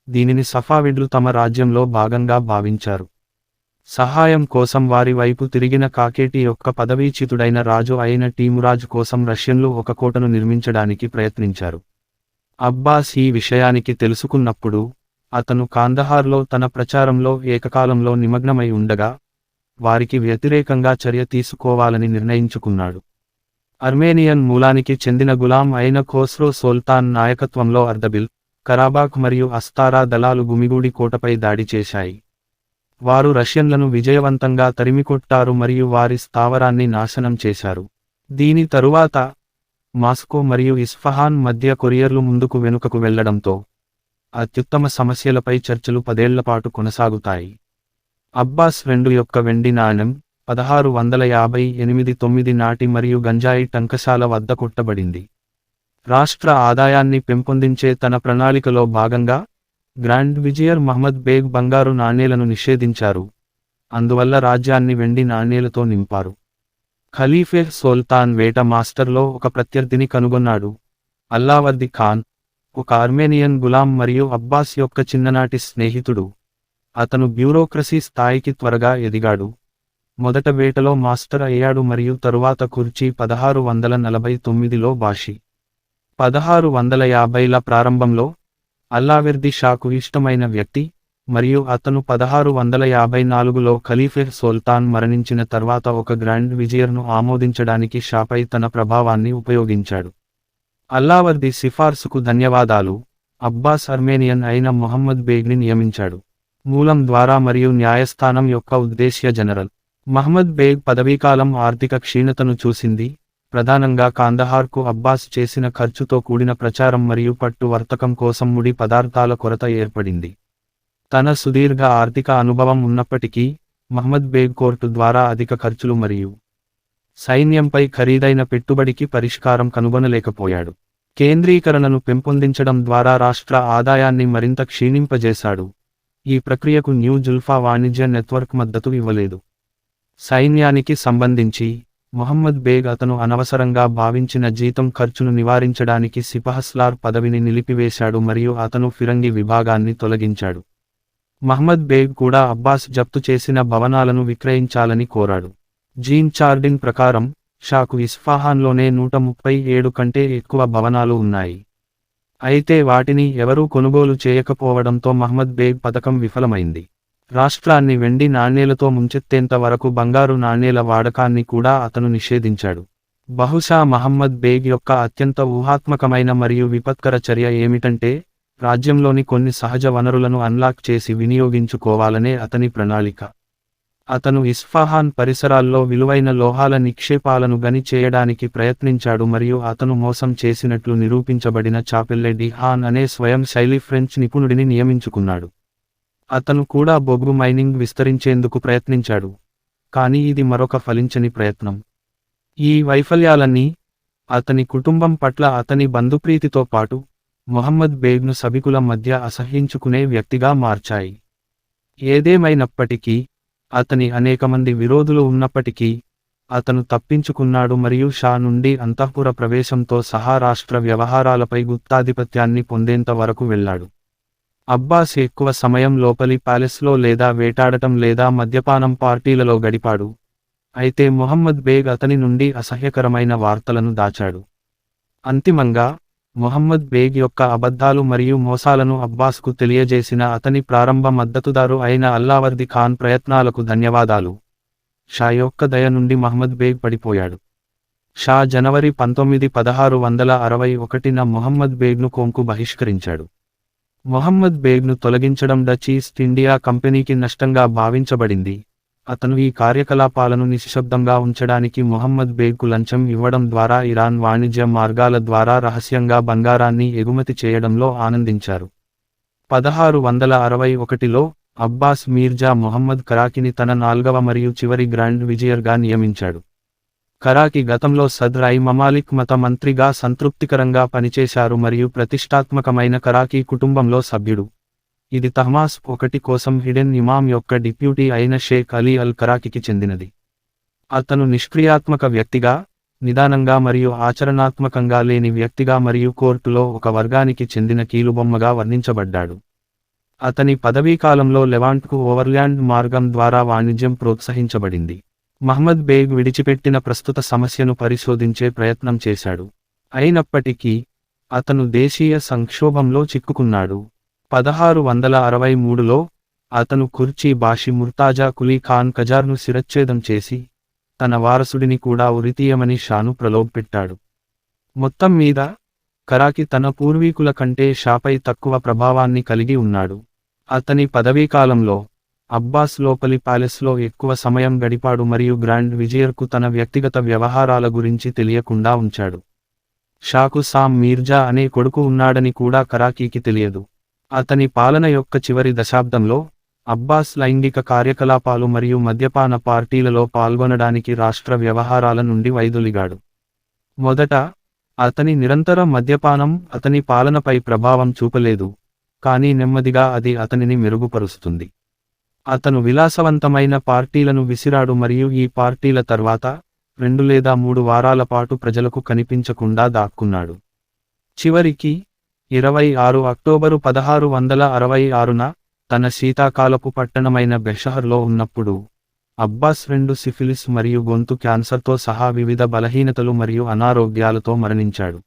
S1: దీనిని సఫావిడ్లు తమ రాజ్యంలో భాగంగా భావించారు. సహాయం కోసం వారి వైపు తిరిగిన కాకేటి యొక్క పదవీచ్యుతుడైన రాజు అయిన టీమురాజ్ కోసం రష్యన్లు ఒక కోటను నిర్మించడానికి ప్రయత్నించారు. అబ్బాస్ ఈ విషయానికి తెలుసుకున్నప్పుడు అతను కాందహార్లో తన ప్రచారంలో ఏకకాలంలో నిమగ్నమై ఉండగా వారికి వ్యతిరేకంగా చర్య తీసుకోవాలని నిర్ణయించుకున్నాడు. అర్మేనియన్ మూలానికి చెందిన గులాం అయిన ఖోస్రో సుల్తాన్ నాయకత్వంలో అర్దబిల్, కరాబాక్ మరియు అస్తారా దళాలు గుమిగూడి కోటపై దాడి చేశాయి. వారు రష్యన్లను విజయవంతంగా తరిమికొట్టారు మరియు వారి స్థావరాన్ని నాశనం చేశారు. దీని తరువాత మాస్కో మరియు ఇస్ఫహాన్ మధ్య కొరియర్లు ముందుకు వెనుకకు వెళ్లడంతో అత్యుత్తమ సమస్యలపై చర్చలు 10 ఏళ్లపాటు కొనసాగుతాయి. అబ్బాస్ II యొక్క వెండి నాణెం 1658 నాటి మరియు గంజాయి టంకశాల వద్ద కొట్టబడింది. రాష్ట్ర ఆదాయాన్ని పెంపొందించే తన ప్రణాళికలో భాగంగా గ్రాండ్ విజియర్ మహ్మద్ బేగ్ బంగారు నాణేలను నిషేధించారు, అందువల్ల రాజ్యాన్ని వెండి నాణేలతో నింపారు. ఖలీఫే సుల్తాన్ వేట మాస్టర్లో ఒక ప్రత్యర్థిని కనుగొన్నాడు, అల్లావర్ది ఖాన్, ఒక ఆర్మేనియన్ గులాం మరియు అబ్బాస్ యొక్క చిన్ననాటి స్నేహితుడు. అతను బ్యూరోక్రసీ స్థాయికి త్వరగా ఎదిగాడు. మొదట వేటలో మాస్టర్ అయ్యాడు మరియు తరువాత కుర్చీ 1649లో బాషి. 1650ల ప్రారంభంలో అల్లావెర్ది షాకు ఇష్టమైన వ్యక్తి మరియు అతను 1654లో ఖలీఫే సుల్తాన్ మరణించిన తర్వాత ఒక గ్రాండ్ విజియర్ను ఆమోదించడానికి షాపై తన ప్రభావాన్ని ఉపయోగించాడు. అల్లావర్ది సిఫార్సుకు ధన్యవాదాలు. అబ్బాస్ అర్మేనియన్ అయిన మొహమ్మద్ బేగ్ని నియమించాడు. మూలం ద్వారా మరియు న్యాయస్థానం యొక్క ఉద్దేశ్య జనరల్ మహ్మద్ బేగ్ పదవీకాలం ఆర్థిక క్షీణతను చూసింది, ప్రధానంగా కాందహార్కు అబ్బాస్ చేసిన ఖర్చుతో కూడిన ప్రచారం మరియు పట్టు వర్తకం కోసం ముడి పదార్థాల కొరత ఏర్పడింది. తన సుదీర్ఘ ఆర్థిక అనుభవం ఉన్నప్పటికీ మహ్మద్ బేగ్ కోర్టు ద్వారా అధిక ఖర్చులు మరియు సైన్యంపై ఖరీదైన పెట్టుబడికి పరిష్కారం కనుగొనలేకపోయాడు. కేంద్రీకరణను పెంపొందించడం ద్వారా రాష్ట్ర ఆదాయాన్ని మరింత క్షీణింపజేశాడు. ఈ ప్రక్రియకు న్యూ జుల్ఫా వాణిజ్య నెట్వర్క్ మద్దతు ఇవ్వలేదు. సైన్యానికి సంబంధించి మొహమ్మద్ బేగ్ అతను అనవసరంగా భావించిన జీతం ఖర్చును నివారించడానికి సిపహస్లార్ పదవిని నిలిపివేశాడు మరియు అతను ఫిరంగి విభాగాన్ని తొలగించాడు. మహ్మద్ బేగ్ కూడా అబ్బాస్ జప్తు చేసిన భవనాలను విక్రయించాలని కోరాడు. జీన్ చార్డిన్ ప్రకారం షాకు ఇస్ఫాహాన్లోనే 137 కంటే ఎక్కువ భవనాలు ఉన్నాయి. అయితే వాటిని ఎవరూ కొనుగోలు చేయకపోవడంతో మహ్మద్ బేగ్ పథకం విఫలమైంది. రాష్ట్రాన్ని వెండి నాణేలతో ముంచెత్తేంత వరకు బంగారు నాణేల వాడకాన్ని కూడా అతను నిషేధించాడు. బహుశా మహమ్మద్ బేగ్ యొక్క అత్యంత ఊహాత్మకమైన మరియు విపత్కర చర్య ఏమిటంటే రాజ్యంలోని కొన్ని సహజ వనరులను అన్లాక్ చేసి వినియోగించుకోవాలనే అతని ప్రణాళిక. అతను ఇస్ఫాహాన్ పరిసరాల్లో విలువైన లోహాల నిక్షేపాలను గని చేయడానికి ప్రయత్నించాడు మరియు అతను మోసం చేసినట్లు నిరూపించబడిన చాపెల్లె డి హాన్ అనే స్వయం శైలి ఫ్రెంచ్ నిపుణుడిని నియమించుకున్నాడు. అతను కూడా బొగ్గు మైనింగ్ విస్తరించేందుకు ప్రయత్నించాడు, కానీ ఇది మరొక ఫలించని ప్రయత్నం. ఈ వైఫల్యాలన్నీ అతని కుటుంబం పట్ల అతని బంధుప్రీతితో పాటు మొహమ్మద్ బేగ్ను సభికుల మధ్య అసహ్యించుకునే వ్యక్తిగా మార్చాయి. ఏదేమైనప్పటికీ, అతని అనేకమంది విరోధులు ఉన్నప్పటికీ, అతను తప్పించుకున్నాడు మరియు షా నుండి అంతఃపుర ప్రవేశంతో సహా రాష్ట్ర వ్యవహారాలపై గుత్తాధిపత్యాన్ని పొందేంత వరకు వెళ్ళాడు. అబ్బాస్ ఎక్కువ సమయం లోపలి ప్యాలెస్లో లేదా వేటాడటం లేదా మద్యపానం పార్టీలలో గడిపాడు. అయితే మొహమ్మద్ బేగ్ అతని నుండి అసహ్యకరమైన వార్తలను దాచాడు. అంతిమంగా, మొహమ్మద్ బేగ్ యొక్క అబద్ధాలు మరియు మోసాలను అబ్బాస్కు తెలియజేసిన అతని ప్రారంభ మద్దతుదారు అయిన అల్లావర్ది ఖాన్ ప్రయత్నాలకు ధన్యవాదాలు. షా యొక్క దయ నుండి మహమ్మద్ బేగ్ పడిపోయాడు. షా జనవరి 19, 1661న మొహమ్మద్ బేగ్ను కోంకు బహిష్కరించాడు. మొహమ్మద్ బేగ్ను తొలగించడం డచ్ ఈస్ట్ ఇండియా కంపెనీకి నష్టంగా భావించబడింది. అతను ఈ కార్యకలాపాలను నిశ్శబ్దంగా ఉంచడానికి మొహమ్మద్ బేగ్కు లంచం ఇవ్వడం ద్వారా ఇరాన్ వాణిజ్య మార్గాల ద్వారా రహస్యంగా బంగారాన్ని ఎగుమతి చేయడంలో ఆనందించారు. 1661లో అబ్బాస్ మీర్జా మొహమ్మద్ కరాకిని తన 4వ మరియు చివరి గ్రాండ్ విజియర్గా నియమించాడు. కరాకి గతంలో సద్ర్ ఐ మమాలిక్ మత మంత్రిగా సంతృప్తికరంగా పనిచేశారు మరియు ప్రతిష్టాత్మకమైన కరాకీ కుటుంబంలో సభ్యుడు. ఇది తహమాస్ 1 కోసం హిడెన్ ఇమామ్ యొక్క డిప్యూటీ అయిన షేక్ అలీ అల్ కరాకికి చెందినది. అతను నిష్క్రియాత్మక వ్యక్తిగా, నిదానంగా మరియు ఆచరణాత్మకంగా లేని వ్యక్తిగా మరియు కోర్టులో ఒక వర్గానికి చెందిన కీలుబొమ్మగా వర్ణించబడ్డాడు. అతని పదవీకాలంలో లెవాంట్కు ఓవర్ల్యాండ్ మార్గం ద్వారా వాణిజ్యం ప్రోత్సహించబడింది. మహమ్మద్ బేగ్ విడిచిపెట్టిన ప్రస్తుత సమస్యను పరిశోధించే ప్రయత్నం చేశాడు. అయినప్పటికీ, అతను దేశీయ సంక్షోభంలో చిక్కుకున్నాడు. 1663లో, అతను కుర్చీ బాషి ముర్తాజా కులీ ఖాన్ కజార్ను శిరచ్ఛేదం చేసి, తన వారసుడిని కూడా ఉరితీయమని షాను ప్రలోభపెట్టాడు. మొత్తం మీద, కరాకి తన పూర్వీకుల కంటే షాపై తక్కువ ప్రభావాన్ని కలిగి ఉన్నాడు. అతని పదవీకాలంలో, అబ్బాస్ లోపలి ప్యాలెస్లో ఎక్కువ సమయం గడిపాడు మరియు గ్రాండ్ విజియర్కు తన వ్యక్తిగత వ్యవహారాల గురించి తెలియకుండా ఉంచాడు. షాకు సామ్ మీర్జా అనే కొడుకు ఉన్నాడని కూడా కరాకీకి తెలియదు. అతని పాలన యొక్క చివరి దశాబ్దంలో, అబ్బాస్ లైంగిక కార్యకలాపాలు మరియు మద్యపాన పార్టీలలో పాల్గొనడానికి రాష్ట్ర వ్యవహారాల నుండి వైదొలిగాడు. మొదట, అతని నిరంతర మద్యపానం అతని పాలనపై ప్రభావం చూపలేదు, కానీ నెమ్మదిగా అది అతనిని మెరుగుపరుస్తుంది. అతను విలాసవంతమైన పార్టీలను విసిరాడు మరియు ఈ పార్టీల తర్వాత 2 లేదా 3 వారాల పాటు ప్రజలకు కనిపించకుండా దాక్కున్నాడు. చివరికి, 26 అక్టోబరు 1666న, తన శీతాకాలపు పట్టణమైన బెషహర్లో ఉన్నప్పుడు, అబ్బాస్ 2 సిఫిలిస్ మరియు గొంతు క్యాన్సర్తో సహా వివిధ బలహీనతలు మరియు అనారోగ్యాలతో మరణించాడు.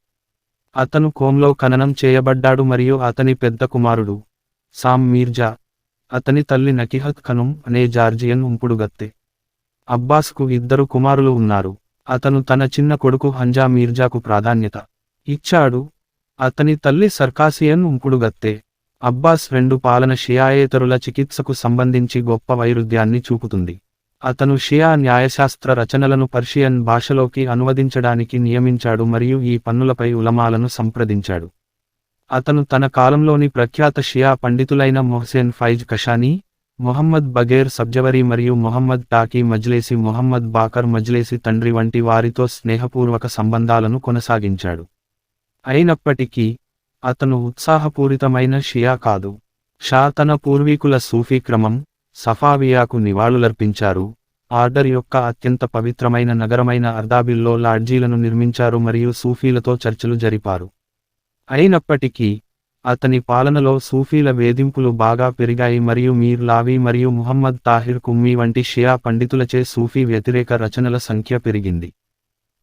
S1: అతను కోమ్లో ఖననం చేయబడ్డాడు మరియు అతని పెద్ద కుమారుడు, సామ్ మీర్జా, అతని తల్లి నకిహత్ ఖనుమ్ అనే జార్జియన్ ఉంపుడుగత్తె. అబ్బాస్కు 2 కుమారులు ఉన్నారు. అతను తన చిన్న కొడుకు హంజా మీర్జాకు ప్రాధాన్యత ఇచ్చాడు. అతని తల్లి సర్కాసియన్ ఉంపుడుగత్తె. అబ్బాస్ 2 పాలన షియాయేతరుల చికిత్సకు సంబంధించి గొప్ప వైరుధ్యాన్ని చూపుతుంది. అతను షియా న్యాయశాస్త్ర రచనలను పర్షియన్ భాషలోకి అనువదించడానికి నియమించాడు మరియు ఈ పన్నులపై ఉలమాలను సంప్రదించాడు. అతను తన కాలంలోని ప్రఖ్యాత షియా పండితులైన మొహ్సెన్ ఫైజ్ కషానీ, మొహమ్మద్ బగేర్ సబ్జవరీ మరియు మొహమ్మద్ టాకీ మజ్లేసి మొహమ్మద్ బాకర్ మజ్లేసి తండ్రి వంటి వారితో స్నేహపూర్వక సంబంధాలను కొనసాగించాడు. అయినప్పటికీ, అతను ఉత్సాహపూరితమైన షియా కాదు. షా తన పూర్వీకుల సూఫీ క్రమం, సఫావియాకు నివాళులర్పించారు, ఆర్డర్ యొక్క అత్యంత పవిత్రమైన నగరమైన అర్దాబిల్లో లాడ్జీలను నిర్మించారు మరియు సూఫీలతో చర్చలు జరిపారు. అయినప్పటికీ, అతని పాలనలో సూఫీల వేధింపులు బాగా పెరిగాయి మరియు మీర్ లావీ మరియు ముహమ్మద్ తాహిర్ కుమ్మీ వంటి షియా పండితులచే సూఫీ వ్యతిరేక రచనల సంఖ్య పెరిగింది.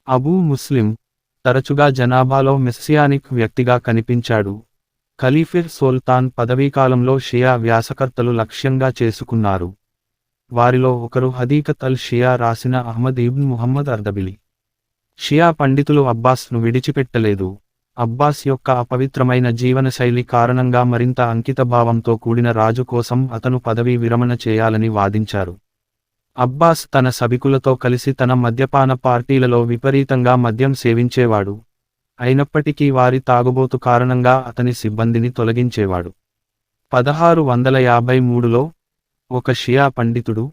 S1: అబూ ముస్లిం, తరచుగా జనాభాలో మెస్సియానిక్ వ్యక్తిగా కనిపించాడు. ఖలీఫిర్ సుల్తాన్ పదవీకాలంలో షియా వ్యాసకర్తలు లక్ష్యంగా చేసుకున్నారు. వారిలో ఒకరు హదీకత్ అల్ షియా రాసిన అహ్మద్ ఇబ్న్ ముహమ్మద్ అర్దబిలి. షియా పండితులు అబ్బాస్ను విడిచిపెట్టలేదు. అబ్బాస్ యొక్క అపవిత్రమైన జీవనశైలి కారణంగా మరింత అంకితభావంతో కూడిన రాజు కోసం అతను పదవీ విరమణ చేయాలని వాదించారు. అబ్బాస్ తన సభికులతో కలిసి తన మద్యపాన పార్టీలలో విపరీతంగా మద్యం సేవించేవాడు. అయినప్పటికీ వారి తాగుబోతు కారణంగా అతని సిబ్బందిని తొలగించేవాడు. 1653లో, ఒక షియా పండితుడు,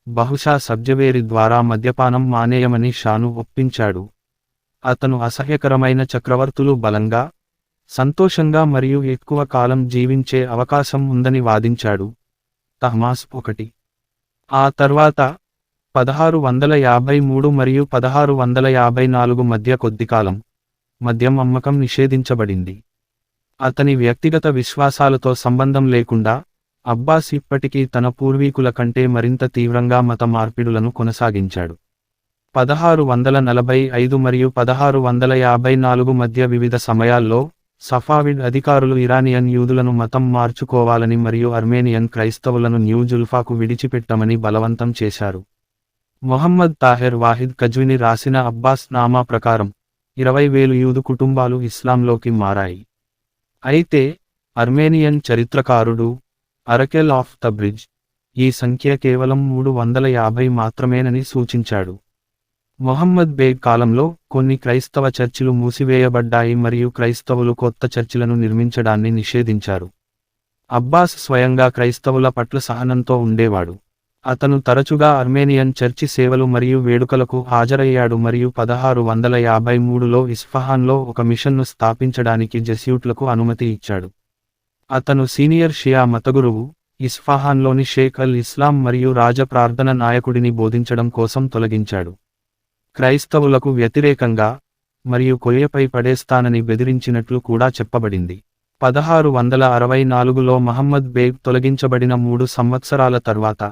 S1: బహుశా సబ్జవేరి ద్వారా మద్యపానం మానేయమని షాను ఒప్పించాడు. అతను అసహ్యకరమైన చక్రవర్తులు బలంగా, సంతోషంగా మరియు ఎక్కువ కాలం జీవించే అవకాశం ఉందని వాదించాడు. తహమాస్ 1. ఆ తర్వాత 1653 మరియు 1654 మధ్య కొద్దికాలం మద్యం అమ్మకం నిషేధించబడింది. అతని వ్యక్తిగత విశ్వాసాలతో సంబంధం లేకుండా, అబ్బాస్ ఇప్పటికీ తన పూర్వీకుల కంటే మరింత తీవ్రంగా మత మార్పిడులను కొనసాగించాడు. 1645 మరియు 1654 మధ్య వివిధ సమయాల్లో, సఫావిడ్ అధికారులు ఇరానియన్ యూదులను మతం మార్చుకోవాలని మరియు అర్మేనియన్ క్రైస్తవులను న్యూ జుల్ఫాకు విడిచిపెట్టమని బలవంతం చేశారు. మొహమ్మద్ తాహెర్ వాహిద్ కజ్విని రాసిన అబ్బాస్ నామా ప్రకారం 20,000 యూదు కుటుంబాలు ఇస్లాంలోకి మారాయి. అయితే, అర్మేనియన్ చరిత్రకారుడు అరకెల్ ఆఫ్ తబ్రిజ్ ఈ సంఖ్య కేవలం 350 మాత్రమేనని సూచించాడు. మొహమ్మద్ బేగ్ కాలంలో కొన్ని క్రైస్తవ చర్చిలు మూసివేయబడ్డాయి మరియు క్రైస్తవులు కొత్త చర్చిలను నిర్మించడాన్ని నిషేధించారు. అబ్బాస్ స్వయంగా క్రైస్తవుల పట్ల సహనంతో ఉండేవాడు. అతను తరచుగా అర్మేనియన్ చర్చి సేవలు మరియు వేడుకలకు హాజరయ్యాడు మరియు 1653లో ఇస్ఫహాన్లో ఒక మిషన్ను స్థాపించడానికి జెస్యూట్లకు అనుమతి ఇచ్చాడు. అతను సీనియర్ షియా మతగురువు, ఇస్ఫహాన్లోని షేక్ అల్ ఇస్లాం మరియు రాజ ప్రార్థన నాయకుడిని బోధించడం కోసం తొలగించాడు. క్రైస్తవులకు వ్యతిరేకంగా మరియు కొయ్యపై పడేస్తానని బెదిరించినట్లు కూడా చెప్పబడింది. 1664లో మహమ్మద్ బేగ్ తొలగించబడిన 3 సంవత్సరాల తర్వాత,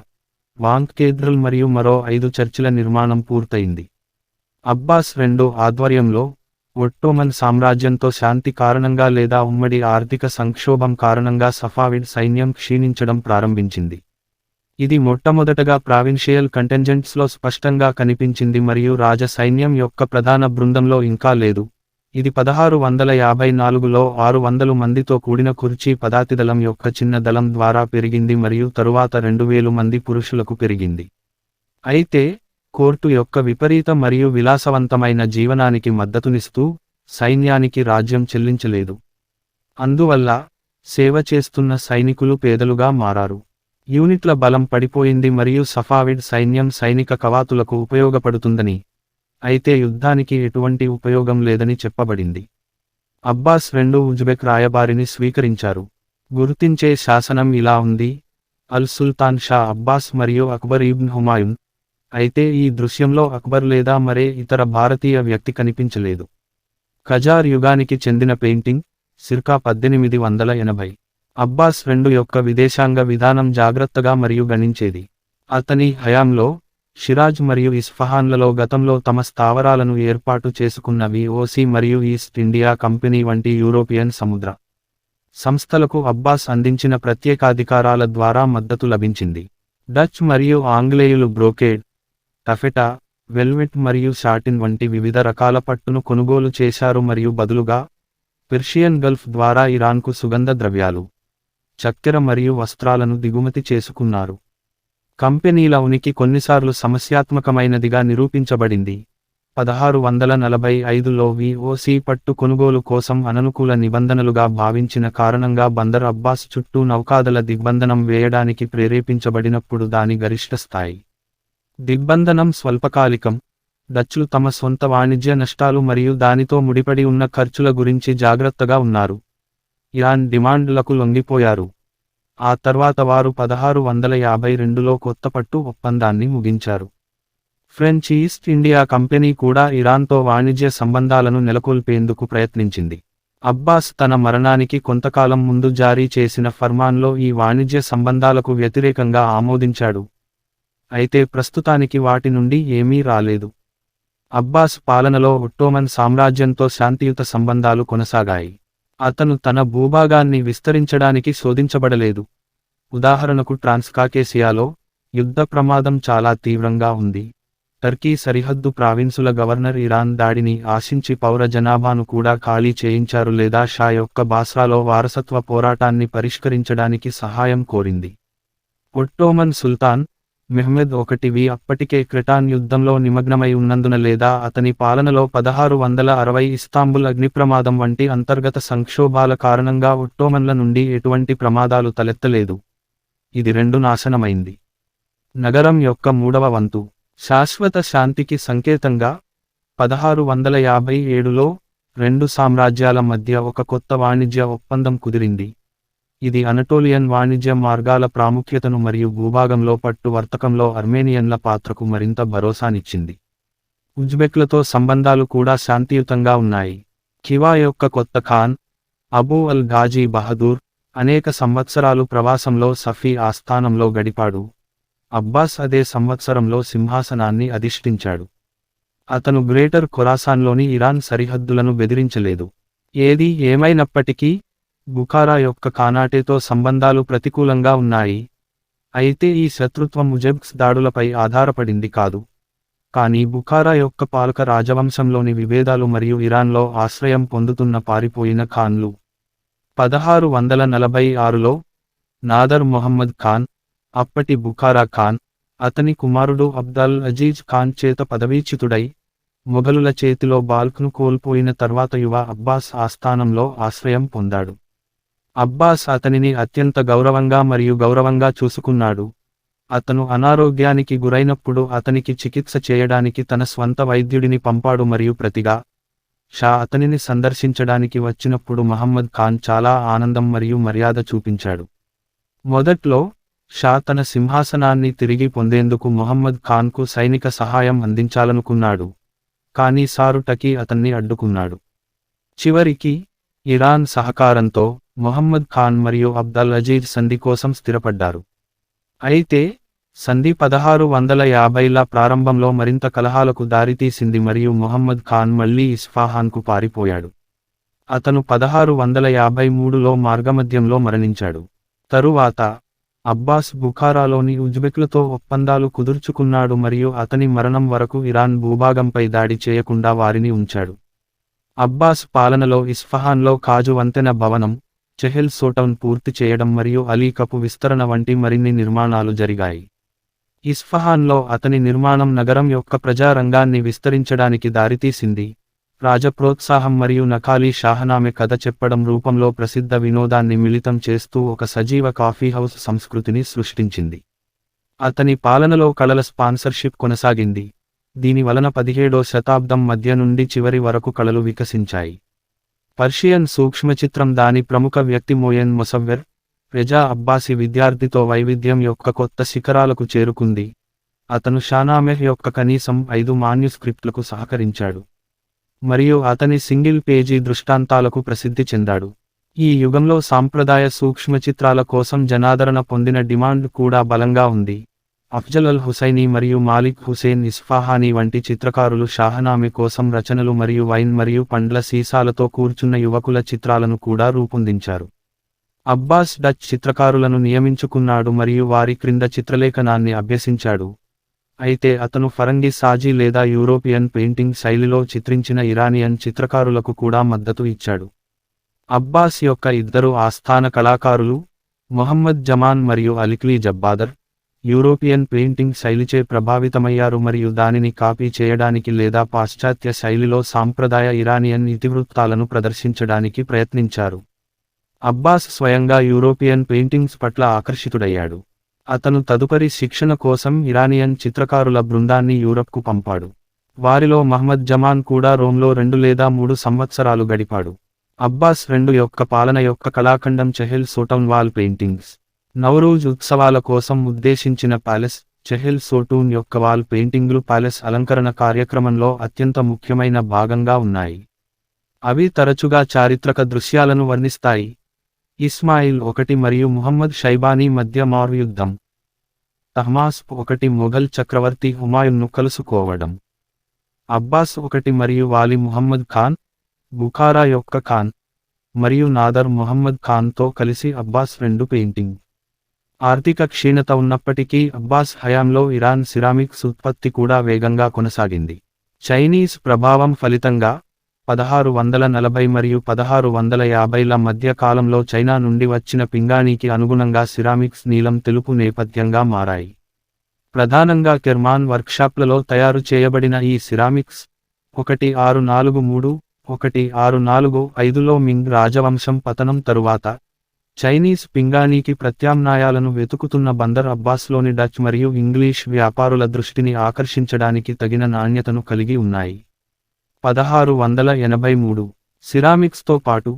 S1: వాంగ్ కేథ్రల్ మరియు మరో 5 చర్చిల నిర్మాణం పూర్తయింది. అబ్బాస్ II ఆధ్వర్యంలో, ఒట్టోమన్ సామ్రాజ్యంతో శాంతి కారణంగా లేదా ఉమ్మడి ఆర్థిక సంక్షోభం కారణంగా సఫావిడ్ సైన్యం క్షీణించడం ప్రారంభించింది. ఇది మొట్టమొదటగా ప్రావిన్షియల్ కంటెంజెంట్స్లో స్పష్టంగా కనిపించింది మరియు రాజ సైన్యం యొక్క ప్రధాన బృందంలో ఇంకా లేదు. ఇది 1654లో 600 మందితో కూడిన కుర్చీ పదాతిదళం యొక్క చిన్న దళం ద్వారా పెరిగింది మరియు తరువాత 2000 మంది పురుషులకు పెరిగింది. అయితే, కోర్టు యొక్క విపరీత మరియు విలాసవంతమైన జీవనానికి మద్దతునిస్తూ, సైన్యానికి రాజ్యం చెల్లించలేదు. అందువల్ల, సేవ చేస్తున్న సైనికులు పేదలుగా మారారు. యూనిట్ల బలం పడిపోయింది మరియు సఫావిడ్ సైన్యం సైనిక కవాతులకు ఉపయోగపడుతుందని, అయితే యుద్ధానికి ఎటువంటి ఉపయోగం లేదని చెప్పబడింది. అబ్బాస్ II ఉజ్బెక్ రాయబారిని స్వీకరించారు. గుర్తించే శాసనం ఇలా ఉంది: అల్ సుల్తాన్ షా అబ్బాస్ మరియు అక్బర్ ఇబ్న్ హుమాయున్. అయితే ఈ దృశ్యంలో అక్బర్ లేదా మరే ఇతర భారతీయ వ్యక్తి కనిపించలేదు. ఖజార్ యుగానికి చెందిన పెయింటింగ్, సిర్కా 1880. అబ్బాస్ II యొక్క విదేశాంగ విధానం జాగ్రత్తగా మరియు గణించేది. అతని హయాంలో, షిరాజ్ మరియు ఇస్ఫహాన్లలో గతంలో తమ స్థావరాలను ఏర్పాటు చేసుకున్న VOC మరియు ఈస్ట్ ఇండియా కంపెనీ వంటి యూరోపియన్ సముద్ర సంస్థలకు అబ్బాస్ అందించిన ప్రత్యేకాధికారాల ద్వారా మద్దతు లభించింది. డచ్ మరియు ఆంగ్లేయులు బ్రోకేడ్, టఫెటా, వెల్వెట్ మరియు సాటిన్ వంటి వివిధ రకాల పట్టును కొనుగోలు చేశారు మరియు బదులుగా, పెర్షియన్ గల్ఫ్ ద్వారా ఇరాన్కు సుగంధ ద్రవ్యాలు, చక్కెర మరియు వస్త్రాలను దిగుమతి చేసుకున్నారు. కంపెనీల ఉనికి కొన్నిసార్లు సమస్యాత్మకమైనదిగా నిరూపించబడింది. 1645లో VOC పట్టు కొనుగోలు కోసం అననుకూల నిబంధనలుగా భావించిన కారణంగా బందర్ అబ్బాస్ చుట్టూ నౌకాదళ దిగ్బంధనం వేయడానికి ప్రేరేపించబడినప్పుడు దాని గరిష్ట స్థాయి దిగ్బంధనం స్వల్పకాలికం. డచ్లు తమ సొంత వాణిజ్య నష్టాలు మరియు దానితో ముడిపడి ఉన్న ఖర్చుల గురించి జాగ్రత్తగా ఉన్నారు. ఇరాన్ డిమాండ్లకు లొంగిపోయారు. ఆ తర్వాత వారు 1652లో కొత్త పట్టు ఒప్పందాన్ని ముగించారు. ఫ్రెంచ్ ఈస్ట్ ఇండియా కంపెనీ కూడా ఇరాన్తో వాణిజ్య సంబంధాలను నెలకొల్పేందుకు ప్రయత్నించింది. అబ్బాస్ తన మరణానికి కొంతకాలం ముందు జారీ చేసిన ఫర్మాన్లో ఈ వాణిజ్య సంబంధాలకు వ్యతిరేకంగా ఆమోదించాడు. అయితే ప్రస్తుతానికి వాటి నుండి ఏమీ రాలేదు. అబ్బాస్ పాలనలో ఒట్టోమన్ సామ్రాజ్యంతో శాంతియుత సంబంధాలు కొనసాగాయి. అతను తన భూభాగాన్ని విస్తరించడానికి శోధించబడలేదు. ఉదాహరణకు ట్రాన్స్కాకేసియాలో, యుద్ధ ప్రమాదం చాలా తీవ్రంగా ఉంది. టర్కీ సరిహద్దు ప్రావిన్సుల గవర్నర్ ఇరాన్ దాడిని ఆశించి పౌర జనాభాను కూడా ఖాళీ చేయించారు లేదా షా యొక్క బాస్రాలో వారసత్వ పోరాటాన్ని పరిష్కరించడానికి సహాయం కోరింది. ఒట్టోమన్ సుల్తాన్ మెహ్మెద్ I అప్పటికే క్రెటాన్ యుద్ధంలో నిమగ్నమై ఉన్నందున లేదా అతని పాలనలో 1660 ఇస్తాంబుల్ అగ్నిప్రమాదం వంటి అంతర్గత సంక్షోభాల కారణంగా ఒట్టోమన్ల నుండి ఎటువంటి ప్రమాదాలు తలెత్తలేదు. ఇది 2 నాశనమైంది. నగరం యొక్క మూడవ వంతు శాశ్వత శాంతికి సంకేతంగా 1657లో రెండు సామ్రాజ్యాల మధ్య ఒక కొత్త వాణిజ్య ఒప్పందం కుదిరింది. ఇది అనటోలియన్ వాణిజ్య మార్గాల ప్రాముఖ్యతను మరియు భూభాగంలో పట్టు వర్తకంలో అర్మేనియన్ల పాత్రకు మరింత భరోసానిచ్చింది. ఉజ్బెక్లతో సంబంధాలు కూడా శాంతియుతంగా ఉన్నాయి. ఖివా యొక్క కొత్త ఖాన్ అబూ అల్ ఘాజీ బహదూర్ అనేక సంవత్సరాలు ప్రవాసంలో సఫీ ఆస్థానంలో గడిపాడు. అబ్బాస్ అదే సంవత్సరంలో సింహాసనాన్ని అధిష్ఠించాడు. అతను గ్రేటర్ ఖొరాసాన్లోని ఇరాన్ సరిహద్దులను బెదిరించలేదు. ఏది ఏమైనప్పటికీ బుఖారా యొక్క ఖానాటేతో సంబంధాలు ప్రతికూలంగా ఉన్నాయి. అయితే ఈ శత్రుత్వం ఉజ్బెక్స్ దాడులపై ఆధారపడింది కాదు, కానీ బుఖారా యొక్క పాలక రాజవంశంలోని విభేదాలు మరియు ఇరాన్లో ఆశ్రయం పొందుతున్న పారిపోయిన ఖాన్లు. 1646లో నాదర్ మొహమ్మద్ ఖాన్, అప్పటి బుఖారా ఖాన్, అతని కుమారుడు అబ్దల్ అజీజ్ ఖాన్ చేత పదవీచ్యుతుడై మొఘలుల చేతిలో బాల్ఖ్ను కోల్పోయిన తర్వాత యువ అబ్బాస్ ఆస్థానంలో ఆశ్రయం పొందాడు. అబ్బాస్ అతనిని అత్యంత గౌరవంగా చూసుకున్నాడు. అతను అనారోగ్యానికి గురైనప్పుడు అతనికి చికిత్స చేయడానికి తన స్వంత వైద్యుడిని పంపాడు మరియు ప్రతిగా షా అతనిని సందర్శించడానికి వచ్చినప్పుడు మహమ్మద్ ఖాన్ చాలా ఆనందం మరియు మర్యాద చూపించాడు. మొదట్లో షా తన సింహాసనాన్ని తిరిగి పొందేందుకు మొహమ్మద్ ఖాన్కు సైనిక సహాయం అందించాలనుకున్నాడు, కానీ సారు టకీ అతన్ని అడ్డుకున్నాడు. చివరికి ఇరాన్ సహకారంతో మొహమ్మద్ ఖాన్ మరియు అబ్దల్ అజీజ్ సంధి కోసం స్థిరపడ్డారు. అయితే సంధి 1650ల ప్రారంభంలో మరింత కలహాలకు దారితీసింది మరియు మొహమ్మద్ ఖాన్ మళ్లీ ఇస్ఫాహాన్కు పారిపోయాడు. అతను 1653లో మార్గమధ్యంలో మరణించాడు. తరువాత అబ్బాస్ బుఖారాలోని ఉజ్బెక్లతో ఒప్పందాలు కుదుర్చుకున్నాడు మరియు అతని మరణం వరకు ఇరాన్ భూభాగంపై దాడి చేయకుండా వారిని ఉంచాడు. అబ్బాస్ పాలనలో ఇస్ఫహాన్లో కాజు వంతెన భవనం, చెహెల్ సోటౌన్ పూర్తి చేయడం మరియు అలీ కపు విస్తరణ వంటి మరిన్ని నిర్మాణాలు జరిగాయి. ఇస్ఫహాన్లో అతని నిర్మాణం నగరం యొక్క ప్రజారంగాన్ని విస్తరించడానికి దారితీసింది. రాజప్రోత్సాహం మరియు నఖాలీ షాహనామె కథ చెప్పడం రూపంలో ప్రసిద్ధ వినోదాన్ని మిళితం చేస్తూ ఒక సజీవ కాఫీ హౌస్ సంస్కృతిని సృష్టించింది. అతని పాలనలో కళల స్పాన్సర్షిప్ కొనసాగింది, దీని వలన 17వ శతాబ్దం మధ్య నుండి చివరి వరకు కళలు వికసించాయి. పర్షియన్ సూక్ష్మచిత్రం దాని ప్రముఖ వ్యక్తి మొయన్ మొసవ్వెర్ రెజా అబ్బాసి విద్యార్థితో వైవిధ్యం యొక్క కొత్త శిఖరాలకు చేరుకుంది. అతను షానామెహ్ యొక్క కనీసం 5 మాన్యుస్క్రిప్ట్లకు సహకరించాడు మరియు అతని సింగిల్ పేజీ దృష్టాంతాలకు ప్రసిద్ధి చెందాడు. ఈ యుగంలో సాంప్రదాయ సూక్ష్మచిత్రాల కోసం జనాదరణ పొందిన డిమాండ్ కూడా బలంగా ఉంది. అఫ్జల్ అల్ హుసైనీ మరియు మాలిక్ హుసేన్ ఇస్ఫాహానీ వంటి చిత్రకారులు షాహనామె కోసం రచనలు మరియు వైన్ మరియు పండ్ల సీసాలతో కూర్చున్న యువకుల చిత్రాలను కూడా రూపొందించారు. అబ్బాస్ డచ్ చిత్రకారులను నియమించుకున్నాడు మరియు వారి క్రింద చిత్రలేఖనాన్ని అభ్యసించాడు. అయితే అతను ఫరంగి సాజీ లేదా యూరోపియన్ పెయింటింగ్ శైలిలో చిత్రించిన ఇరానియన్ చిత్రకారులకు కూడా మద్దతు ఇచ్చాడు. అబ్బాస్ యొక్క ఇద్దరు ఆస్థాన కళాకారులు, మొహమ్మద్ జమాన్ మరియు అలిక్లీ జబ్బాదర్, యూరోపియన్ పెయింటింగ్ శైలిచే ప్రభావితమయ్యారు మరియు దానిని కాపీ చేయడానికి లేదా పాశ్చాత్య శైలిలో సాంప్రదాయ ఇరానియన్ ఇతివృత్తాలను ప్రదర్శించడానికి ప్రయత్నించారు. అబ్బాస్ స్వయంగా యూరోపియన్ పెయింటింగ్స్ పట్ల ఆకర్షితుడయ్యాడు. అతను తదుపరి శిక్షణ కోసం ఇరానియన్ చిత్రకారుల బృందాన్ని యూరప్కు పంపాడు. వారిలో మహ్మద్ జమాన్ కూడా రోమ్లో 2 లేదా 3 సంవత్సరాలు గడిపాడు. అబ్బాస్ II యొక్క పాలన యొక్క కళాఖండం చెహెల్ సోటౌన్ వాల్ పెయింటింగ్స్, నవరూజ్ ఉత్సవాల కోసం ఉద్దేశించిన ప్యాలెస్, చెహెల్ సోటూన్ యొక్క వాల్ పెయింటింగ్లు ప్యాలెస్ అలంకరణ కార్యక్రమంలో అత్యంత ముఖ్యమైన భాగంగా ఉన్నాయి. అవి తరచుగా చారిత్రక దృశ్యాలను వర్ణిస్తాయి. ఇస్మాయిల్ I మరియు ముహమ్మద్ షైబానీ మధ్య మార్ యుద్ధం. తహమాస్ప్ I మొఘల్ చక్రవర్తి హుమాయున్ను కలుసుకోవడం. అబ్బాస్ I మరియు వాలి ముహమ్మద్ ఖాన్, బుఖారా యొక్క ఖాన్, మరియు నాదర్ మొహమ్మద్ ఖాన్తో కలిసి అబ్బాస్ II పెయింటింగ్. ఆర్థిక క్షీణత ఉన్నప్పటికీ అబ్బాస్ హయాంలో ఇరాన్ సిరామిక్స్ ఉత్పత్తి కూడా వేగంగా కొనసాగింది. చైనీస్ ప్రభావం ఫలితంగా 1640 మరియు 1650ల మధ్య కాలంలో చైనా నుండి వచ్చిన పింగాణీకి అనుగుణంగా సిరామిక్స్ నీలం తెలుపు నేపథ్యంగా మారాయి. ప్రధానంగా కెర్మాన్ వర్క్షాప్లలో తయారు చేయబడిన ఈ సిరామిక్స్ 1643-1645లో మింగ్ రాజవంశం పతనం తరువాత చైనీస్ పింగాణీకి ప్రత్యామ్నాయాలను వెతుకుతున్న బందర్ అబ్బాస్లోని డచ్ మరియు ఇంగ్లీష్ వ్యాపారుల దృష్టిని ఆకర్షించడానికి తగిన నాణ్యతను కలిగి ఉన్నాయి. 1683 సిరామిక్స్తో పాటు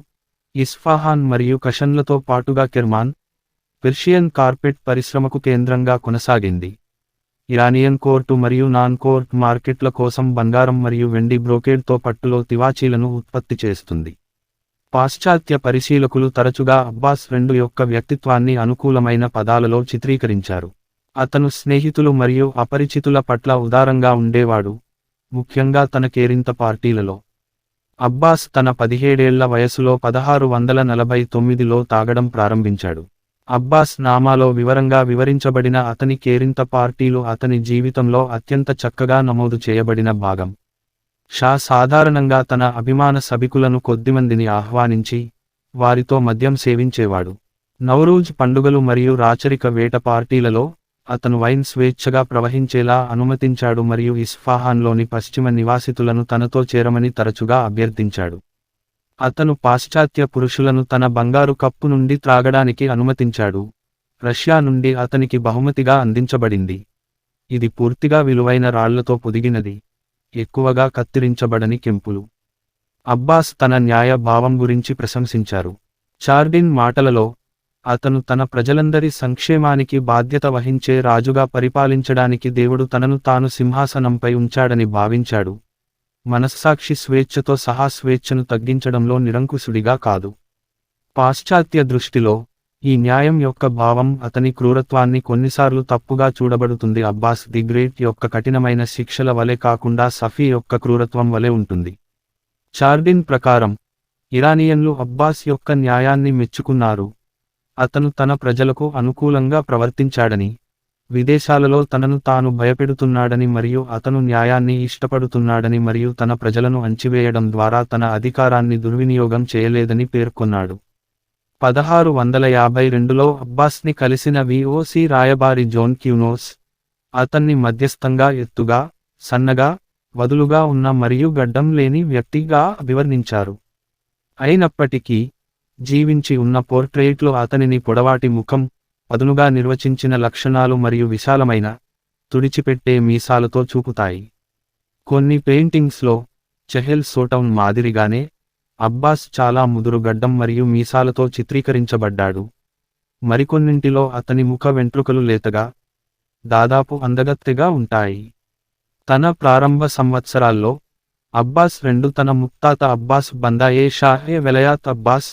S1: ఇస్ఫాహాన్ మరియు కషన్లతో పాటుగా కెర్మాన్, పెర్షియన్ కార్పెట్ పరిశ్రమకు కేంద్రంగా కొనసాగింది. ఇరానియన్ కోర్టు మరియు నాన్ కోర్ట్ మార్కెట్ల కోసం బంగారం మరియు వెండి బ్రోకేడ్తో పట్టులో తివాచీలను ఉత్పత్తి చేస్తుంది. పాశ్చాత్య పరిశీలకులు తరచుగా అబ్బాస్ II యొక్క వ్యక్తిత్వాన్ని అనుకూలమైన పదాలలో చిత్రీకరించారు. అతను స్నేహితులు మరియు అపరిచితుల పట్ల ఉదారంగా ఉండేవాడు, ముఖ్యంగా తన కేరింత పార్టీలలో. అబ్బాస్ తన 17 ఏళ్ల వయసులో 1649లో తాగడం ప్రారంభించాడు. అబ్బాస్ నామాలో వివరంగా వివరించబడిన అతని కేరింత పార్టీలు అతని జీవితంలో అత్యంత చక్కగా నమోదు చేయబడిన భాగం. షా సాధారణంగా తన అభిమాన సభికులను కొద్దిమందిని ఆహ్వానించి, వారితో మద్యం సేవించేవాడు. నౌరూజ్ పండుగలు మరియు రాచరిక వేట పార్టీలలో, అతను వైన్ స్వేచ్ఛగా ప్రవహించేలా అనుమతించాడు మరియు ఇస్ఫాహాన్లోని పశ్చిమ నివాసితులను తనతో చేరమని తరచుగా అభ్యర్థించాడు. అతను పాశ్చాత్య పురుషులను తన బంగారు కప్పు నుండి త్రాగడానికి అనుమతించాడు. రష్యా నుండి అతనికి బహుమతిగా అందించబడింది. ఇది పూర్తిగా విలువైన రాళ్లతో పొదిగినది, ఎక్కువగా కత్తిరించబడని కెంపులు. అబ్బాస్ తన న్యాయ భావం గురించి ప్రశంసించారు. చార్డిన్ మాటలలో, అతను తన ప్రజలందరి సంక్షేమానికి బాధ్యత వహించే రాజుగా పరిపాలించడానికి దేవుడు తనను తాను సింహాసనంపై ఉంచాడని భావించాడు, మనస్సాక్షి స్వేచ్ఛతో సహా స్వేచ్ఛను తగ్గించడంలో నిరంకుశుడిగా కాదు. పాశ్చాత్య దృష్టిలో, ఈ న్యాయం యొక్క భావం అతని క్రూరత్వాన్ని కొన్నిసార్లు తప్పుగా చూడబడుతుంది. అబ్బాస్ ది గ్రేట్ యొక్క కఠినమైన శిక్షల వలె కాకుండా సఫీ యొక్క క్రూరత్వం వలె ఉంటుంది. చార్డిన్ ప్రకారం, ఇరానియన్లు అబ్బాస్ యొక్క న్యాయాన్ని మెచ్చుకున్నారు. అతను తన ప్రజలకు అనుకూలంగా ప్రవర్తించాడని, విదేశాలలో తనను తాను భయపెడుతున్నాడని మరియు అతను న్యాయాన్ని ఇష్టపడుతున్నాడని మరియు తన ప్రజలను అణచివేయడం ద్వారా తన అధికారాన్ని దుర్వినియోగం చేయలేదని పేర్కొన్నాడు. 1652లో అబ్బాస్ని కలిసిన విఓసి రాయబారి జోన్ క్యూనోస్, అతన్ని మధ్యస్థంగా ఎత్తుగా, సన్నగా, వదులుగా ఉన్న మరియు గడ్డం లేని వ్యక్తిగా అభివర్ణించారు. అయినప్పటికీ, జీవించి ఉన్న పోర్ట్రెయిట్లు అతనిని పొడవాటి ముఖం, పదునుగా నిర్వచించిన లక్షణాలు మరియు విశాలమైన, తుడిచిపెట్టే మీసాలతో చూపుతాయి. కొన్ని పెయింటింగ్స్లో, చెహెల్ సోటౌన్ మాదిరిగానే, అబ్బాస్ చాలా ముదురు గడ్డం మరియు మీసాలతో చిత్రీకరించబడ్డాడు. మరికొన్నింటిలో అతని ముఖ వెంట్రుకలు లేతగా, దాదాపు అందగత్తెగా ఉంటాయి. తన ప్రారంభ సంవత్సరాల్లో, అబ్బాస్ II తన ముత్తాత అబ్బాస్ బందా-ఏ షాహే వెలయాత్ అబ్బాస్,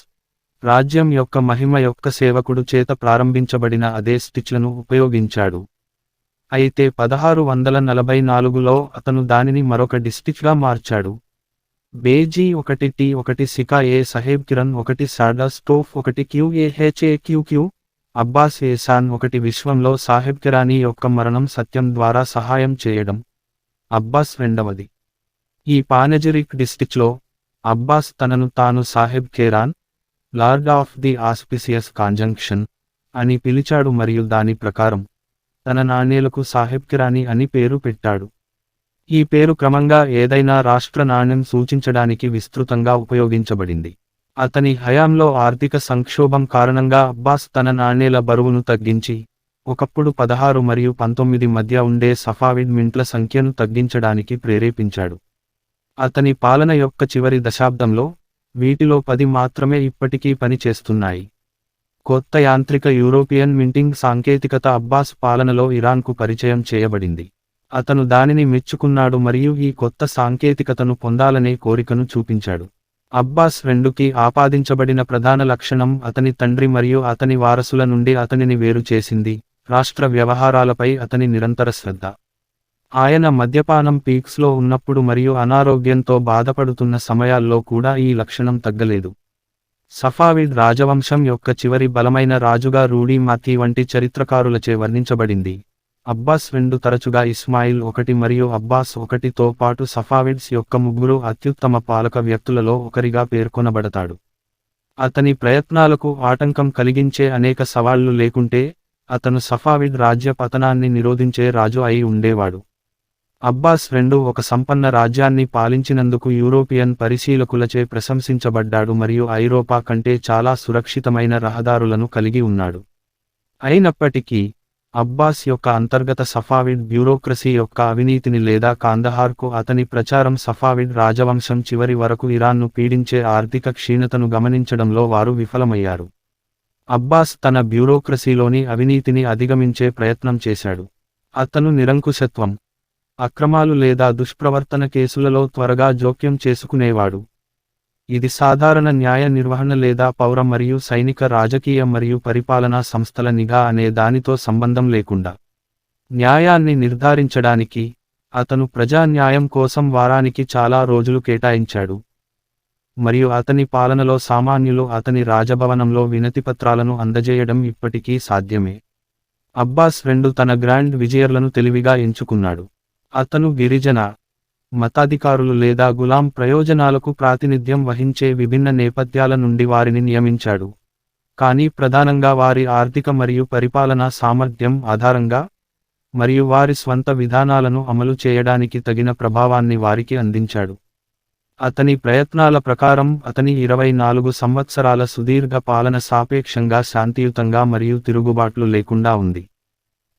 S1: రాజ్యం యొక్క మహిమ యొక్క సేవకుడు చేత ప్రారంభించబడిన అదే స్టిచ్లను ఉపయోగించాడు. అయితే 1644లో అతను దానిని మరొక డిస్టిచ్గా మార్చాడు. బేజీ 1 T1 సికా-ఏ సహేబ్ కిరణ్ 1 సాడా స్టోఫ్ 1 QAHAQQ, అబ్బాస్ ఏసాన్ 1 విశ్వంలో సాహెబ్ కిరానీ యొక్క మరణం సత్యం ద్వారా సహాయం చేయడం, అబ్బాస్ రెండవది. ఈ పానెజిరిక్ డిస్టిచ్లో, అబ్బాస్ తనను తాను Saheb Keran, lord of the auspicious conjunction అని పిలిచాడు మరియు దాని ప్రకారం, తన నాణేలకు సాహెబ్ కిరానీ అని పేరు పెట్టాడు. ఈ పేరు క్రమంగా ఏదైనా రాష్ట్ర నాణ్యం సూచించడానికి విస్తృతంగా ఉపయోగించబడింది. అతని హయాంలో ఆర్థిక సంక్షోభం కారణంగా అబ్బాస్ తన నాణేల బరువును తగ్గించి, ఒకప్పుడు 16 మరియు 19 మధ్య ఉండే సఫావిడ్ మింట్ల సంఖ్యను తగ్గించడానికి ప్రేరేపించాడు. అతని పాలన యొక్క చివరి దశాబ్దంలో, వీటిలో 10 మాత్రమే ఇప్పటికీ పని చేస్తున్నాయి. కొత్త యాంత్రిక యూరోపియన్ మింటింగ్ సాంకేతికత అబ్బాస్ పాలనలో ఇరాన్కు పరిచయం చేయబడింది. అతను దానిని మెచ్చుకున్నాడు మరియు ఈ కొత్త సాంకేతికతను పొందాలనే కోరికను చూపించాడు. అబ్బాస్ IIకి ఆపాదించబడిన ప్రధాన లక్షణం అతని తండ్రి మరియు అతని వారసుల నుండి అతనిని వేరు చేసింది, రాష్ట్ర వ్యవహారాలపై అతని నిరంతర శ్రద్ధ. ఆయన మద్యపానం పీక్స్లో ఉన్నప్పుడు మరియు అనారోగ్యంతో బాధపడుతున్న సమయాల్లో కూడా ఈ లక్షణం తగ్గలేదు. సఫావిడ్ రాజవంశం యొక్క చివరి బలమైన రాజుగా రూడీ మాథీ వంటి చరిత్రకారులచే వర్ణించబడింది. అబ్బాస్ II తరచుగా ఇస్మాయిల్ I మరియు అబ్బాస్ Iతో పాటు సఫావిడ్స్ యొక్క 3 అత్యుత్తమ పాలక వ్యక్తులలో ఒకరిగా పేర్కొనబడతాడు. అతని ప్రయత్నాలకు ఆటంకం కలిగించే అనేక సవాళ్లు లేకుంటే, అతను సఫావిడ్ రాజ్య పతనాన్ని నిరోధించే రాజు అయి ఉండేవాడు. అబ్బాస్ II ఒక సంపన్న రాజ్యాన్ని పాలించినందుకు యూరోపియన్ పరిశీలకులచే ప్రశంసించబడ్డాడు మరియు ఐరోపా కంటే చాలా సురక్షితమైన రహదారులను కలిగి ఉన్నాడు. అయినప్పటికీ, అబ్బాస్ యొక్క అంతర్గత సఫావిడ్ బ్యూరోక్రసీ యొక్క అవినీతిని లేదా కాందహార్కు అతని ప్రచారం సఫావిడ్ రాజవంశం చివరి వరకు ఇరాన్ను పీడించే ఆర్థిక క్షీణతను గమనించడంలో వారు విఫలమయ్యారు. అబ్బాస్ తన బ్యూరోక్రసీలోని అవినీతిని అధిగమించే ప్రయత్నం చేశాడు. అతను నిరంకుశత్వం, అక్రమాలు లేదా దుష్ప్రవర్తన కేసులలో త్వరగా జోక్యం చేసుకునేవాడు. ఇది సాధారణ న్యాయ నిర్వహణ లేదా పౌర మరియు సైనిక రాజకీయ మరియు పరిపాలనా సంస్థల నిఘా అనే దానితో సంబంధం లేకుండా న్యాయాన్ని నిర్ధారించడానికి అతను ప్రజా న్యాయం కోసం వారానికి చాలా రోజులు కేటాయించాడు. మరియు అతని పాలనలో సామాన్యులు అతని రాజభవనంలో వినతిపత్రాలను అందజేయడం ఇప్పటికీ సాధ్యమే. అబ్బాస్ II తన గ్రాండ్ విజియర్లను తెలివిగా ఎంచుకున్నాడు. అతను గిరిజన, మతాధికారులు లేదా గులాం ప్రయోజనాలకు ప్రాతినిధ్యం వహించే విభిన్న నేపథ్యాల నుండి వారిని నియమించాడు, కానీ ప్రధానంగా వారి ఆర్థిక మరియు పరిపాలనా సామర్థ్యం ఆధారంగా, మరియు వారి స్వంత విధానాలను అమలు చేయడానికి తగిన ప్రభావాన్ని వారికి అందించాడు. అతని ప్రయత్నాల ప్రకారం అతని 24 సంవత్సరాల సుదీర్ఘ పాలన సాపేక్షంగా శాంతియుతంగా మరియు తిరుగుబాట్లు లేకుండా ఉంది.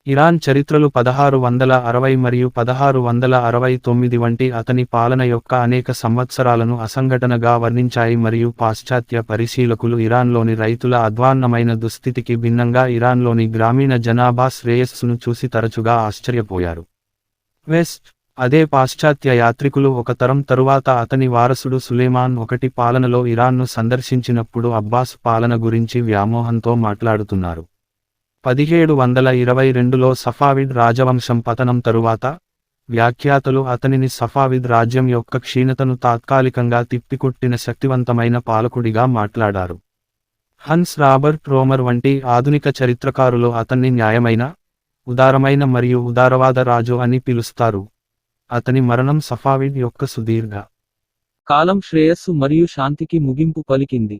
S1: ఇరాన్ చరిత్రలు 1660 మరియు 1669 వంటి అతని పాలన యొక్క అనేక సంవత్సరాలను అసంఘటనగా వర్ణించాయి మరియు పాశ్చాత్య పరిశీలకులు ఇరాన్లోని రైతుల అధ్వాన్నమైన దుస్థితికి భిన్నంగా ఇరాన్లోని గ్రామీణ జనాభా శ్రేయస్సును చూసి తరచుగా ఆశ్చర్యపోయారు. వెస్ట్ అదే పాశ్చాత్య యాత్రికులు ఒక తరం తరువాత అతని వారసుడు సులేమాన్ I పాలనలో ఇరాన్ను సందర్శించినప్పుడు అబ్బాస్ పాలన గురించి వ్యామోహంతో మాట్లాడుతున్నారు. 1722లో సఫావిడ్ రాజవంశం పతనం తరువాత, వ్యాఖ్యాతలు అతనిని సఫావిద్ రాజ్యం యొక్క క్షీణతను తాత్కాలికంగా తిప్పికొట్టిన శక్తివంతమైన పాలకుడిగా మాట్లాడారు. హన్స్ రాబర్ట్ రోమర్ వంటి ఆధునిక చరిత్రకారులు అతన్ని న్యాయమైన, ఉదారమైన మరియు ఉదారవాద రాజు అని పిలుస్తారు. అతని మరణం సఫావిడ్ యొక్క సుదీర్ఘ కాలం శ్రేయస్సు మరియు శాంతికి ముగింపు పలికింది.